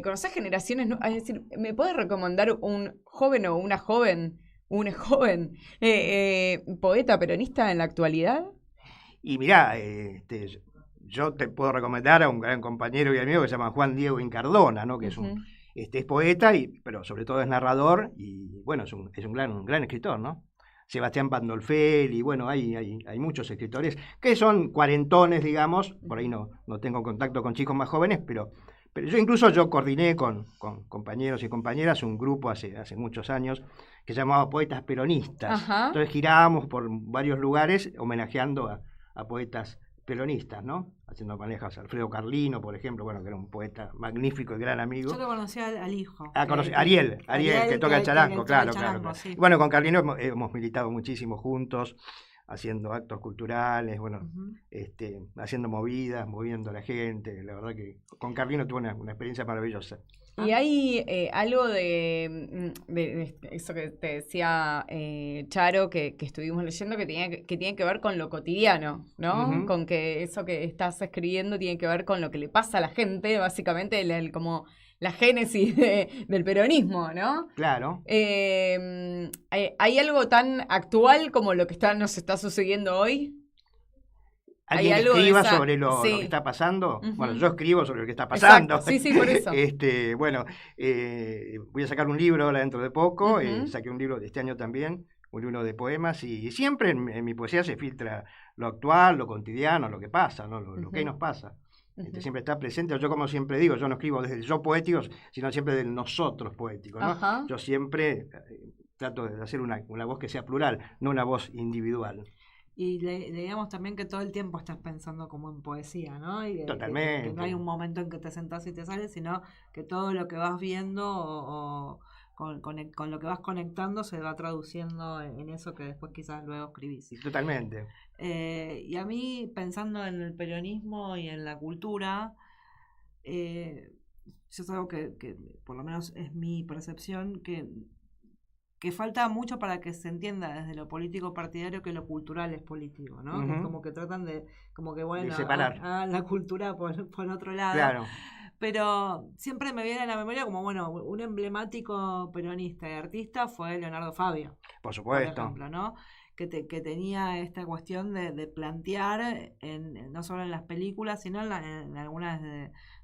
con esas generaciones, ¿no? Es decir, ¿me puedes recomendar un joven o una joven, poeta peronista en la actualidad? Y mirá, yo te puedo recomendar a un gran compañero y amigo que se llama Juan Diego Incardona, ¿no? Que es es poeta, pero sobre todo es narrador y bueno, es un gran escritor, ¿no? Sebastián Pandolfelli, bueno, hay muchos escritores que son cuarentones, digamos, por ahí no tengo contacto con chicos más jóvenes, pero yo coordiné con compañeros y compañeras un grupo hace muchos años que se llamaba Poetas Peronistas. Ajá. Entonces girábamos por varios lugares homenajeando a poetas peronistas, ¿no? Haciendo manejas a Alfredo Carlino, por ejemplo, bueno, que era un poeta magnífico y gran amigo. Yo lo conocí al hijo. Ariel, que toca el charango, claro. Sí. Bueno, con Carlino hemos militado muchísimo juntos, haciendo actos culturales, bueno, haciendo movidas, moviendo a la gente. La verdad que con Carlino tuve una experiencia maravillosa. Y hay algo de eso que te decía Charo, que estuvimos leyendo, que tiene que ver con lo cotidiano, ¿no? Con que eso que estás escribiendo tiene que ver con lo que le pasa a la gente, básicamente como la génesis del peronismo, ¿no? Claro. ¿Hay algo tan actual como lo que nos está sucediendo hoy? ¿Alguien escriba sobre lo que está pasando? Bueno, yo escribo sobre lo que está pasando. Exacto. Sí, por eso. Bueno, voy a sacar un libro ahora dentro de poco, saqué un libro de este año también, un libro de poemas, y siempre en mi poesía se filtra lo actual, lo cotidiano, lo que pasa, ¿no? Lo que nos pasa. Siempre está presente. Yo, como siempre digo, yo no escribo desde el yo poético, sino siempre del nosotros poético, ¿no? Yo siempre trato de hacer una voz que sea plural, no una voz individual. Y digamos también que todo el tiempo estás pensando como en poesía, ¿no? Y totalmente. Que no hay un momento en que te sentás y te sales, sino que todo lo que vas viendo o con lo que vas conectando se va traduciendo en eso que después quizás luego escribís. Totalmente. Y a mí, pensando en el peronismo y en la cultura, yo algo que por lo menos es mi percepción, que falta mucho para que se entienda desde lo político partidario que lo cultural es político, ¿no? Que es como que tratan de separar la cultura por otro lado. Claro. Pero siempre me viene a la memoria como, un emblemático peronista y artista fue Leonardo Fabio. Por supuesto. Por ejemplo, ¿no? Que tenía esta cuestión de plantear, no solo en las películas, sino en algunas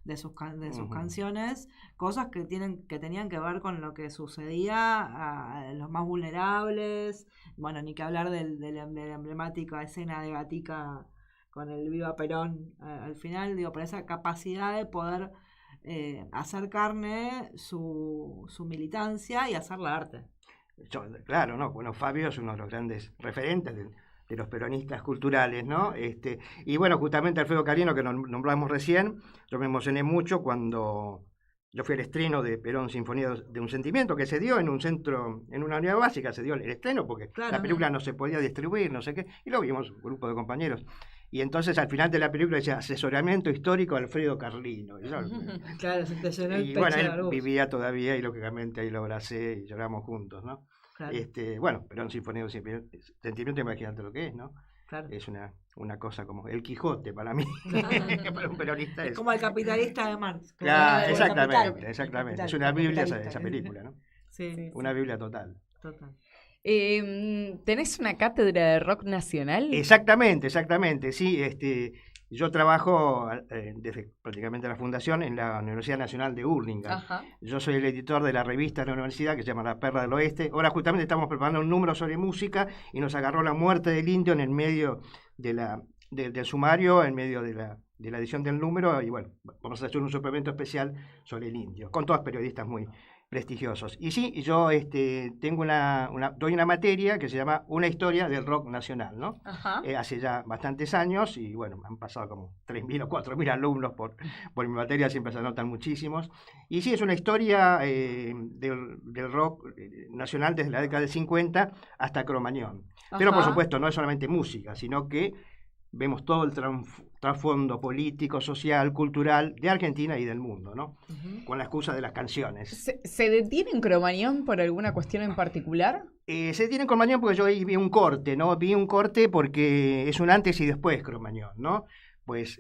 de sus canciones, cosas que tenían que ver con lo que sucedía a los más vulnerables. Bueno, ni que hablar de la emblemática escena de Gatica con el Viva Perón al final, por esa capacidad de poder hacer carne su militancia y hacerla arte. Claro, ¿no? Bueno, Fabio es uno de los grandes referentes de los peronistas culturales, ¿no? Y bueno, justamente Alfredo Carlino, que nombramos recién, yo me emocioné mucho cuando yo fui al estreno de Perón, Sinfonía de un Sentimiento, que se dio en un centro, en una unidad básica, se dio el estreno porque la película no se podía distribuir, no sé qué, y lo vimos un grupo de compañeros. Y entonces al final de la película decía asesoramiento histórico Alfredo Carlino. Claro, se te llenó el pecho. Y bueno, él vivía todavía y lógicamente ahí lo abracé y lloramos juntos, ¿no? Claro. Bueno, Perón, Sinfonía de un Sentimiento, imagínate lo que es, ¿no? Claro. Es una cosa como el Quijote para mí, para un peronista. Es como el capitalista de Marx. Claro, exactamente. Es una Biblia esa película, ¿no? Sí. Una Biblia total. ¿Tenés una cátedra de rock nacional? Exactamente, sí. Yo trabajo desde prácticamente la fundación en la Universidad Nacional de Hurlingham. Yo soy el editor de la revista de la universidad que se llama La Perla del Oeste. Ahora justamente estamos preparando un número sobre música y nos agarró la muerte del indio en el medio del sumario, en medio de la edición del número, y bueno, vamos a hacer un suplemento especial sobre el indio, con todos periodistas muy prestigiosos. Y sí, yo tengo doy una materia que se llama Una historia del rock nacional, ¿no? Hace ya bastantes años y bueno, han pasado como 3.000 o 4.000 alumnos por mi materia, siempre se anotan muchísimos. Y sí, es una historia del rock nacional desde la década del 50 hasta Cromañón. Pero por supuesto no es solamente música, sino que vemos todo el trasfondo político, social, cultural de Argentina y del mundo, ¿no? Con la excusa de las canciones. ¿Se detiene en Cromañón por alguna cuestión en particular? Se tiene Cromañón porque yo ahí vi un corte, ¿no? Vi un corte porque es un antes y después Cromañón, ¿no? Pues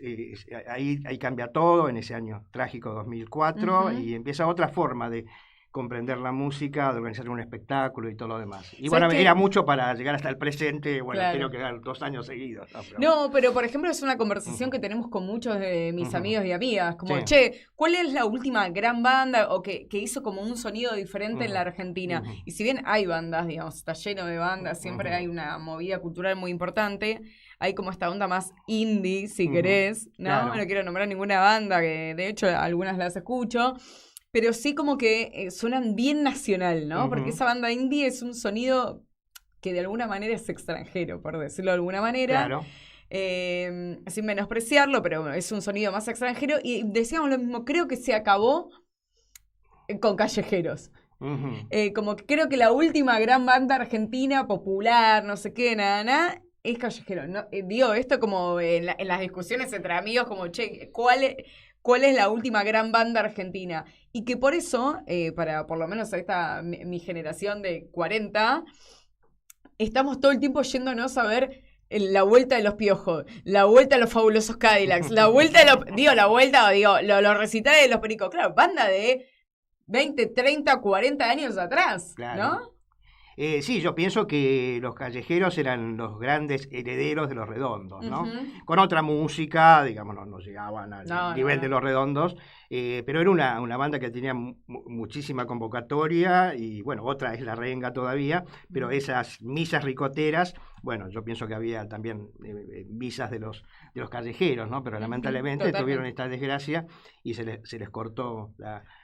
ahí cambia todo en ese año trágico 2004 y empieza otra forma de comprender la música, de organizar un espectáculo y todo lo demás. Y bueno, era mucho para llegar hasta el presente, bueno, creo que eran 2 años seguidos. No, pero por ejemplo es una conversación que tenemos con muchos de mis amigos y amigas, como, che, ¿cuál es la última gran banda o que hizo como un sonido diferente en la Argentina? Y si bien hay bandas, digamos, está lleno de bandas, siempre hay una movida cultural muy importante, hay como esta onda más indie, si querés, ¿no? Claro. No quiero nombrar ninguna banda, que de hecho algunas las escucho, pero sí como que suenan bien nacional, ¿no? Porque esa banda indie es un sonido que de alguna manera es extranjero, por decirlo de alguna manera. Claro. Sin menospreciarlo, pero bueno, es un sonido más extranjero. Y decíamos lo mismo, creo que se acabó con Callejeros. Como que creo que la última gran banda argentina popular, no sé qué, nada, es Callejeros. ¿No? Digo esto como en las discusiones entre amigos, como, che, ¿cuál es la última gran banda argentina? Y que por eso, para por lo menos a mi generación de 40, estamos todo el tiempo yéndonos a ver la vuelta de los Piojos, la vuelta de los Fabulosos Cadillacs, la vuelta de los recitales de los Pericos. Claro, banda de 20, 30, 40 años atrás, claro. ¿No? Sí, yo pienso que los Callejeros eran los grandes herederos de los Redondos, ¿no? Con otra música, digamos, no llegaban al nivel de los Redondos, pero era una banda que tenía muchísima convocatoria y, bueno, otra es La Renga todavía, pero esas misas ricoteras, bueno, yo pienso que había también misas de los Callejeros, ¿no? Pero lamentablemente tuvieron esta desgracia y se les cortó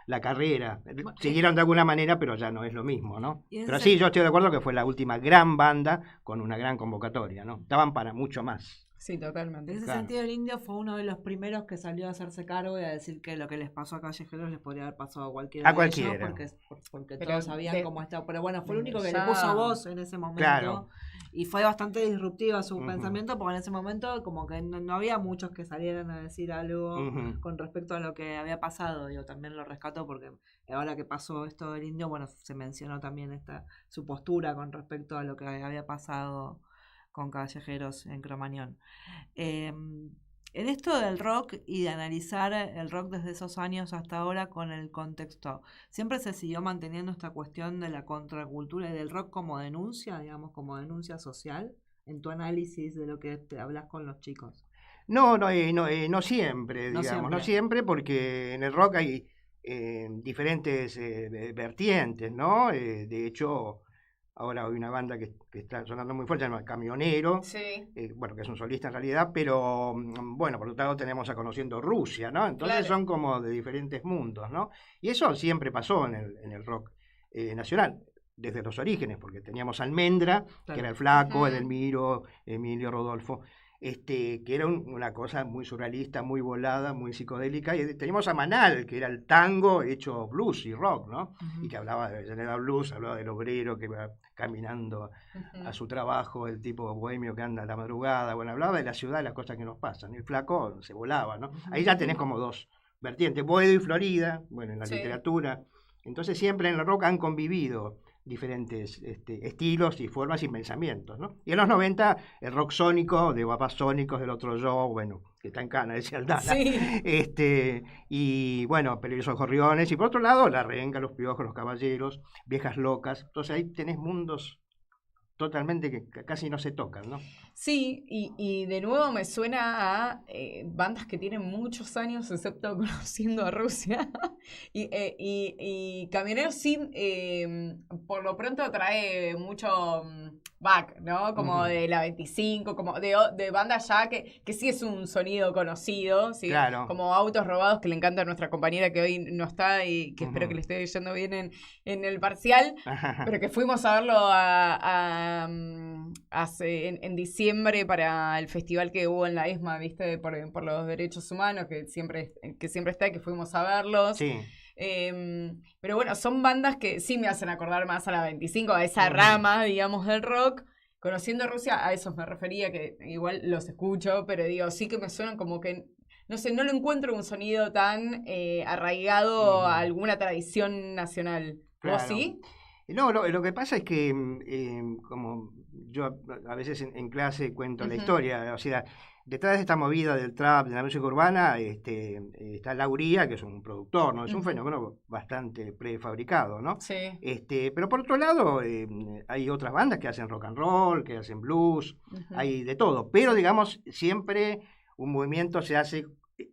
la carrera. Siguieron de alguna manera, pero ya no es lo mismo, ¿no? Pero sí, yo estoy de acuerdo que fue la última gran banda con una gran convocatoria, ¿no? Estaban para mucho más. Sí, totalmente. En ese sentido, el Indio fue uno de los primeros que salió a hacerse cargo y a decir que lo que les pasó a Callejeros les podría haber pasado a cualquiera. A cualquiera. Ellos porque todos sabían cómo estaba. Pero bueno, fue el único que le puso voz en ese momento. Claro. Y fue bastante disruptiva su pensamiento, porque en ese momento como que no había muchos que salieran a decir algo con respecto a lo que había pasado. Yo también lo rescato porque ahora que pasó esto del Indio, bueno, se mencionó también su postura con respecto a lo que había pasado con Callejeros en Cromañón. En esto del rock y de analizar el rock desde esos años hasta ahora con el contexto, ¿siempre se siguió manteniendo esta cuestión de la contracultura y del rock como denuncia, digamos, como denuncia social, en tu análisis de lo que te hablas con los chicos? No siempre, digamos, no siempre, porque en el rock hay diferentes vertientes, ¿no? De hecho, ahora hay una banda que está sonando muy fuerte, se llama Camionero, bueno, que es un solista en realidad, pero bueno, por otro lado tenemos a Conociendo Rusia, ¿no? Entonces son como de diferentes mundos, ¿no? Y eso siempre pasó en el rock nacional, desde los orígenes, porque teníamos Almendra, que era el Flaco, Edelmiro, Emilio, Rodolfo, que era una cosa muy surrealista, muy volada, muy psicodélica, y teníamos a Manal, que era el tango hecho blues y rock, ¿no? Y que hablaba de General Blues, hablaba del obrero que va caminando a su trabajo, el tipo bohemio que anda a la madrugada, bueno, hablaba de la ciudad, de las cosas que nos pasan, y el Flaco se volaba, ¿no? Ahí ya tenés como dos vertientes, Boedo y Florida, bueno, en la literatura, entonces siempre en el rock han convivido diferentes estilos y formas y pensamientos, ¿no? Y en los 90 el rock sónico, de Babás Sónicos, del Otro Yo, bueno, que está en Cana, decía Aldana, y bueno, Peligrosos Gorriones, y por otro lado La Renga, Los Piojos, Los Caballeros, Viejas Locas, entonces ahí tenés mundos totalmente que casi no se tocan, ¿no? Sí, y de nuevo me suena a bandas que tienen muchos años, excepto Conociendo a Rusia, y Camioneros sí, por lo pronto trae mucho back, ¿no? Como de la 25, como de bandas ya que sí es un sonido conocido, ¿sí? Claro. Como Autos Robados, que le encanta a nuestra compañera que hoy no está y que espero que le esté yendo bien en el parcial, pero que fuimos a verlo en diciembre para el festival que hubo en la ESMA, ¿viste? Por los derechos humanos, que siempre está, que fuimos a verlos. Sí. Pero bueno, son bandas que sí me hacen acordar más a la 25, a esa rama, digamos, del rock. Conociendo a Rusia, a esos me refería, que igual los escucho, pero digo, sí que me suenan como que, no sé, no lo encuentro un sonido tan arraigado a alguna tradición nacional. Claro. ¿Vos sí? No, lo que pasa es que, como yo a veces en clase cuento la historia, o sea, detrás de esta movida del trap, de la música urbana, está Lauría, que es un productor, ¿no? Es un fenómeno bastante prefabricado, ¿no? Sí. Pero por otro lado, hay otras bandas que hacen rock and roll, que hacen blues, hay de todo. Pero, digamos, siempre un movimiento se hace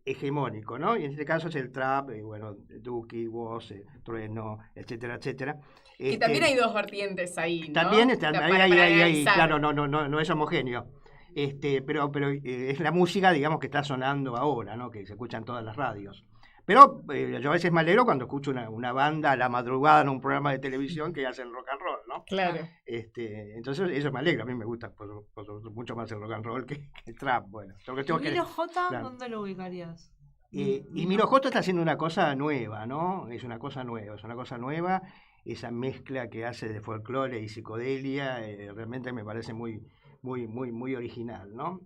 hegemónico, ¿no? Y en este caso es el trap, bueno, Duki, Woz, Trueno, etcétera, etcétera. Y también hay dos vertientes ahí, ¿no? También hay, claro, no es homogéneo. Pero es la música, digamos, que está sonando ahora, ¿no? Que se escucha en todas las radios. Pero yo a veces me alegro cuando escucho una banda a la madrugada en un programa de televisión que hacen rock and roll, ¿no? Claro. Entonces eso me alegra, a mí me gusta mucho más el rock and roll que el trap, bueno. Milo J, claro. ¿Dónde lo ubicarías? Y Milo J está haciendo una cosa nueva, ¿no? Es una cosa nueva, esa mezcla que hace de folclore y psicodelia, realmente me parece muy original, ¿no?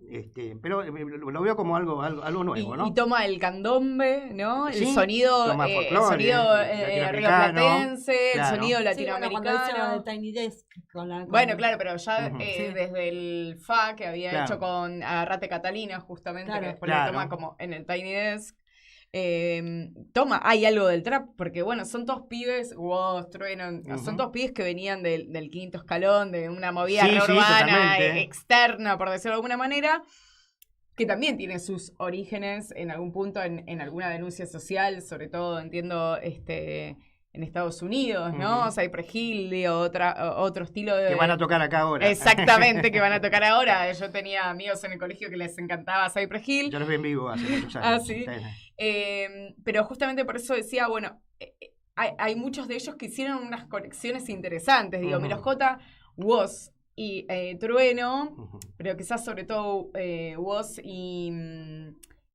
Pero lo veo como algo nuevo, ¿no? Y toma el candombe, ¿no? Sí, el sonido rioplatense, el claro. sonido latinoamericano. Sí, Tiny Desk. Bueno, claro, pero ya desde el FA que había hecho con Agarrate Catalina, justamente, que después lo toma como en el Tiny Desk. Hay algo del trap, porque bueno, son todos pibes, Woz, Trueno, son todos pibes que venían del quinto escalón, de una movida urbana externa, por decirlo de alguna manera, que también tiene sus orígenes en algún punto en alguna denuncia social, sobre todo entiendo en Estados Unidos, ¿no? Cypress Hill, otro estilo de... Que van a tocar acá ahora. Exactamente, que van a tocar ahora. Yo tenía amigos en el colegio que les encantaba Cypress Hill. Yo los vi en vivo hace muchos años. Sí. Pero justamente por eso decía, bueno, hay muchos de ellos que hicieron unas conexiones interesantes. Digo, Milo J, Woz y Trueno, pero quizás sobre todo Woz y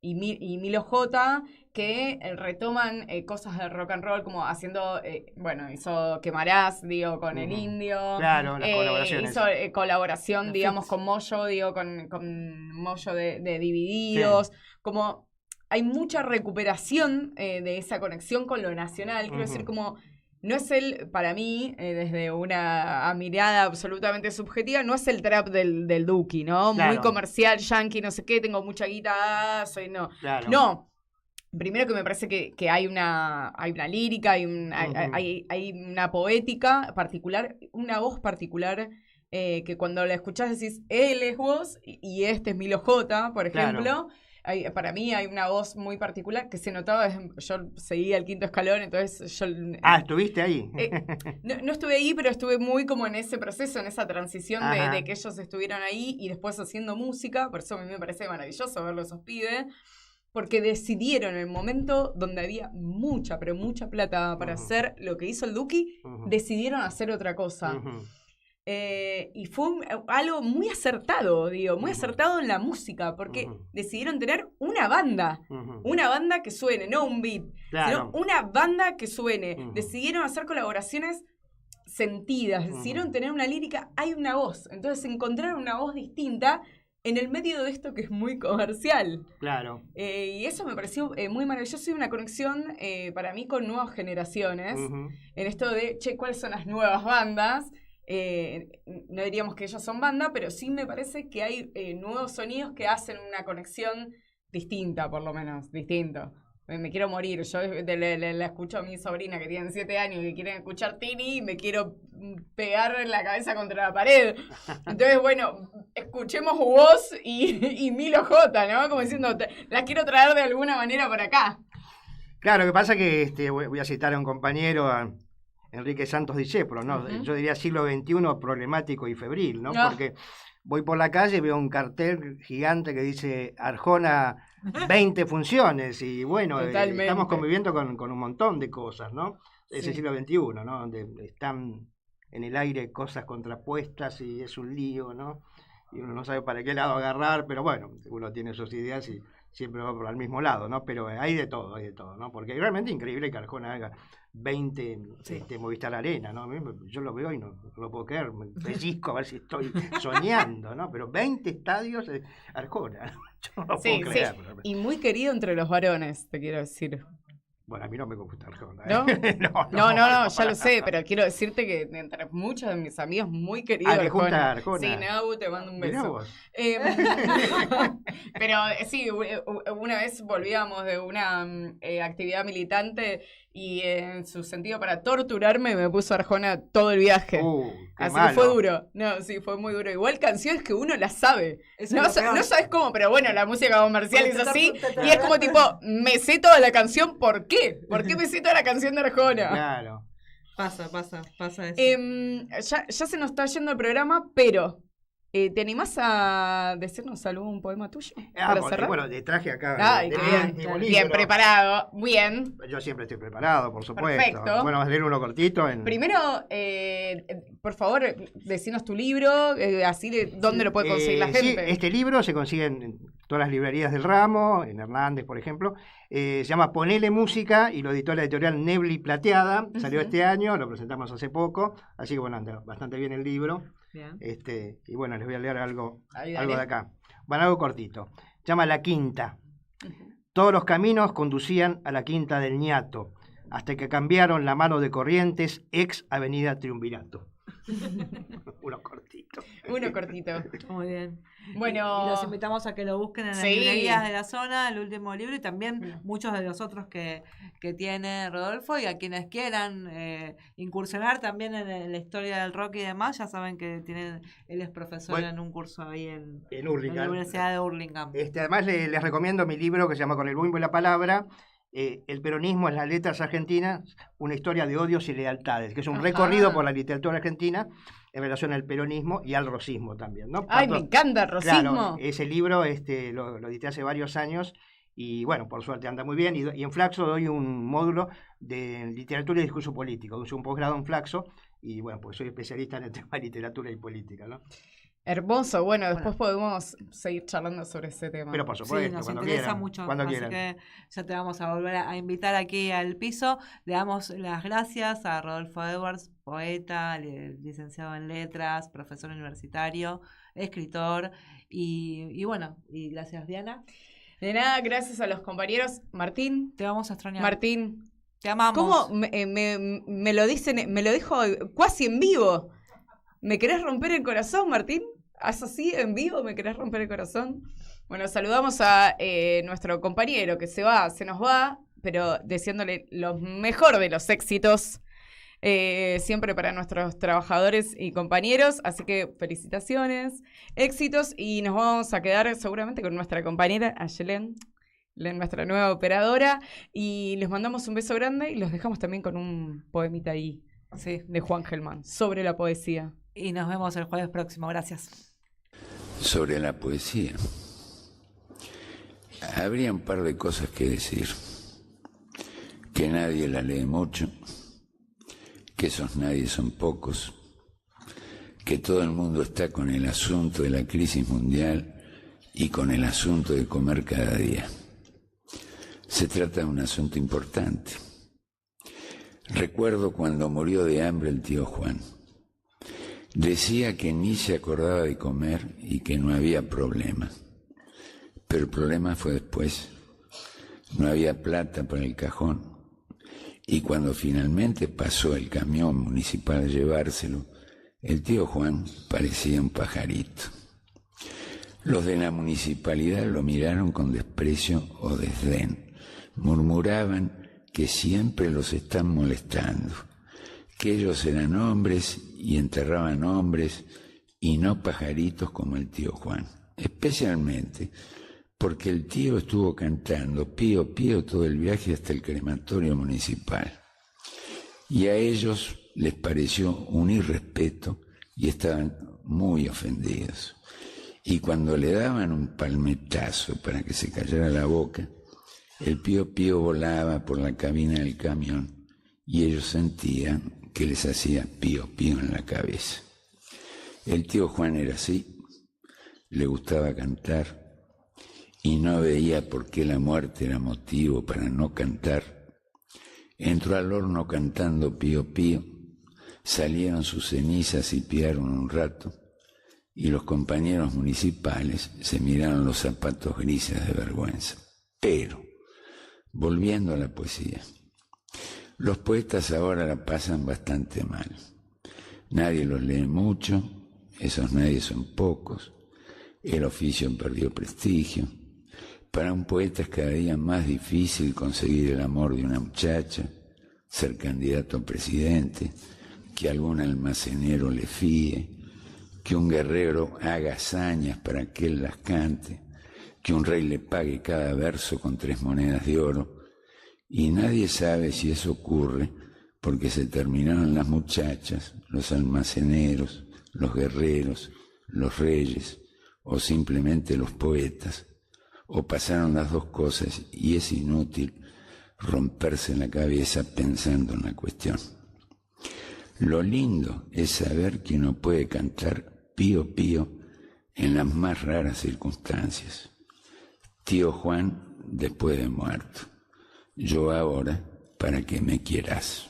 Milo J, que retoman cosas del rock and roll, como haciendo, hizo Quemarás, digo, con el Indio. Claro, las colaboraciones. Hizo colaboración, digamos, con Moyo, digo, con Moyo de Divididos. Como hay mucha recuperación de esa conexión con lo nacional. Quiero decir, como no es para mí, desde una mirada absolutamente subjetiva, no es el trap del Duki, ¿no? Claro. Muy comercial, yankee, no sé qué, tengo mucha guita, Claro. No. Primero que me parece que hay una lírica, hay una poética particular, una voz particular, que cuando la escuchás decís, él es vos y este es Milo J, por ejemplo. Claro. Para mí hay una voz muy particular que se notaba, yo seguía el quinto escalón, entonces yo... ¿estuviste ahí? No estuve ahí, pero estuve muy como en ese proceso, en esa transición de que ellos estuvieron ahí y después haciendo música, por eso a mí me parece maravilloso verlo esos pibes, porque decidieron en el momento donde había mucha, pero mucha plata para hacer lo que hizo el Duki, decidieron hacer otra cosa. Y fue algo muy acertado, muy acertado en la música, porque decidieron tener una banda que suene, no un beat, sino una banda que suene. Decidieron hacer colaboraciones sentidas, decidieron tener una lírica, hay una voz, entonces encontraron una voz distinta en el medio de esto que es muy comercial. Claro. Y eso me pareció muy maravilloso y una conexión para mí con nuevas generaciones, en esto de, ¿cuáles son las nuevas bandas? No diríamos que ellos son banda, pero sí me parece que hay nuevos sonidos que hacen una conexión distinta, por lo menos, distinto. Me quiero morir, yo la escucho a mi sobrina que tiene 7 años y quieren escuchar Tini y me quiero pegar la cabeza contra la pared. Entonces, bueno, escuchemos Woz y Milo J, ¿no? Como diciendo, las quiero traer de alguna manera para acá. Claro, lo que pasa es que voy a citar a un compañero, a Enrique Santos Discépolo, ¿no? Yo diría siglo XXI problemático y febril, ¿no? Porque voy por la calle y veo un cartel gigante que dice Arjona 20 funciones y bueno, estamos conviviendo con un montón de cosas, ¿no? Es el siglo XXI, ¿no? Donde están en el aire cosas contrapuestas y es un lío, ¿no? Y uno no sabe para qué lado agarrar, pero bueno, uno tiene sus ideas y siempre va por el mismo lado, ¿no? Pero hay de todo, ¿no? Porque es realmente increíble que Arjona haga 20 Movistar Arena, ¿no? Yo lo veo y no lo puedo creer, me pellizco a ver si estoy soñando, ¿no? Pero 20 estadios Arjona, yo no lo puedo creer. Sí. Y muy querido entre los varones, te quiero decir. Bueno, a mí no me gusta Arjona. ¿No? No, ya lo sé, pero quiero decirte que entre muchos de mis amigos muy queridos Arjona. Sí, Nau, te mando un Mirá beso. vos. Pero sí, una vez volvíamos de una actividad militante y en su sentido para torturarme me puso Arjona todo el viaje. Así malo. que fue duro. No, sí, fue muy duro. Igual canciones que uno las sabe. No sabes cómo, pero bueno, la música comercial es así. Y es como tipo, me sé toda la canción, ¿por qué? ¿Por qué me sé toda la canción de Arjona? Claro. Pasa eso. Ya se nos está yendo el programa, pero ¿te animás a decirnos algún poema tuyo? Para cerrar. Bueno, te traje acá. Ay, qué bien. Bien preparado. Bien. Yo siempre estoy preparado, por supuesto. Perfecto. Bueno, vas a leer uno cortito. Primero, por favor, decinos tu libro, así de dónde lo puede conseguir la gente. Sí, este libro se consigue en todas las librerías del ramo, en Hernández, por ejemplo. Se llama Ponele Música y lo editó la editorial Nebli Plateada. Salió este año, lo presentamos hace poco. Así que bueno, anda bastante bien el libro. Bien. Y bueno, les voy a leer algo Ahí, de acá. Bueno, algo cortito. Se llama La Quinta. Todos los caminos conducían a la Quinta del Ñato, hasta que cambiaron la mano de Corrientes, ex Avenida Triunvirato. Uno cortito. Muy bien. Bueno, y los invitamos a que lo busquen en las librerías de la zona, el último libro, y también muchos de los otros que tiene Rodolfo, y a quienes quieran incursionar también en la historia del rock y demás, ya saben que él es profesor en un curso ahí en la Universidad de Hurlingham. Además les recomiendo mi libro que se llama Con el Bumbo y la Palabra, El peronismo en las letras argentinas, una historia de odios y lealtades, que es un recorrido por la literatura argentina en relación al peronismo y al rosismo también, ¿no? ¡Ay, me encanta el rosismo! Claro, ese libro lo edité hace varios años y, bueno, por suerte anda muy bien. Y en Flaxo doy un módulo de literatura y discurso político, un posgrado en Flaxo y, bueno, pues soy especialista en el tema de literatura y política, ¿no? Hermoso, bueno, después podemos seguir charlando sobre ese tema. Pero por supuesto, sí, nos cuando interesa quieran, mucho, cuando así quieran. que ya te vamos a volver a invitar aquí al piso. Le damos las gracias a Rodolfo Edwards, poeta, licenciado en letras, profesor universitario, escritor, y bueno, y gracias, Diana. De nada, gracias a los compañeros. Martín. Te vamos a extrañar. Martín. Te amamos. ¿Cómo me lo dijo casi en vivo? ¿Me querés romper el corazón, Martín? ¿Haz así en vivo? ¿Me querés romper el corazón? Bueno, saludamos a nuestro compañero que se nos va, pero deseándole lo mejor de los éxitos siempre para nuestros trabajadores y compañeros. Así que felicitaciones, éxitos, y nos vamos a quedar seguramente con nuestra compañera Ayelen, nuestra nueva operadora, y les mandamos un beso grande y los dejamos también con un poemita ahí de Juan Gelman sobre la poesía. Y nos vemos el jueves próximo. Gracias. Sobre la poesía, habría un par de cosas que decir. Que nadie la lee mucho, que esos nadie son pocos, que todo el mundo está con el asunto de la crisis mundial y con el asunto de comer cada día. Se trata de un asunto importante. Recuerdo cuando murió de hambre el tío Juan. Decía que ni se acordaba de comer y que no había problema. Pero el problema fue después. No había plata para el cajón. Y cuando finalmente pasó el camión municipal a llevárselo, el tío Juan parecía un pajarito. Los de la municipalidad lo miraron con desprecio o desdén. Murmuraban que siempre los están molestando, que ellos eran hombres y enterraban hombres y no pajaritos como el tío Juan. Especialmente porque el tío estuvo cantando Pío Pío todo el viaje hasta el crematorio municipal. Y a ellos les pareció un irrespeto y estaban muy ofendidos. Y cuando le daban un palmetazo para que se callara la boca, el Pío Pío volaba por la cabina del camión y ellos sentían que les hacía pío pío en la cabeza. El tío Juan era así, le gustaba cantar y no veía por qué la muerte era motivo para no cantar. Entró al horno cantando pío pío, salieron sus cenizas y piaron un rato, y los compañeros municipales se miraron los zapatos grises de vergüenza. Pero, volviendo a la poesía, Los poetas ahora la pasan bastante mal. Nadie los lee mucho, esos nadie son pocos, el oficio perdió prestigio. Para un poeta es cada día más difícil conseguir el amor de una muchacha, ser candidato a presidente, que algún almacenero le fíe, que un guerrero haga hazañas para que él las cante, que un rey le pague cada verso con 3 monedas de oro, y nadie sabe si eso ocurre porque se terminaron las muchachas, los almaceneros, los guerreros, los reyes, o simplemente los poetas, o pasaron las dos cosas y es inútil romperse la cabeza pensando en la cuestión. Lo lindo es saber que uno puede cantar pío pío en las más raras circunstancias. Tío Juan después de muerto, yo ahora para que me quieras.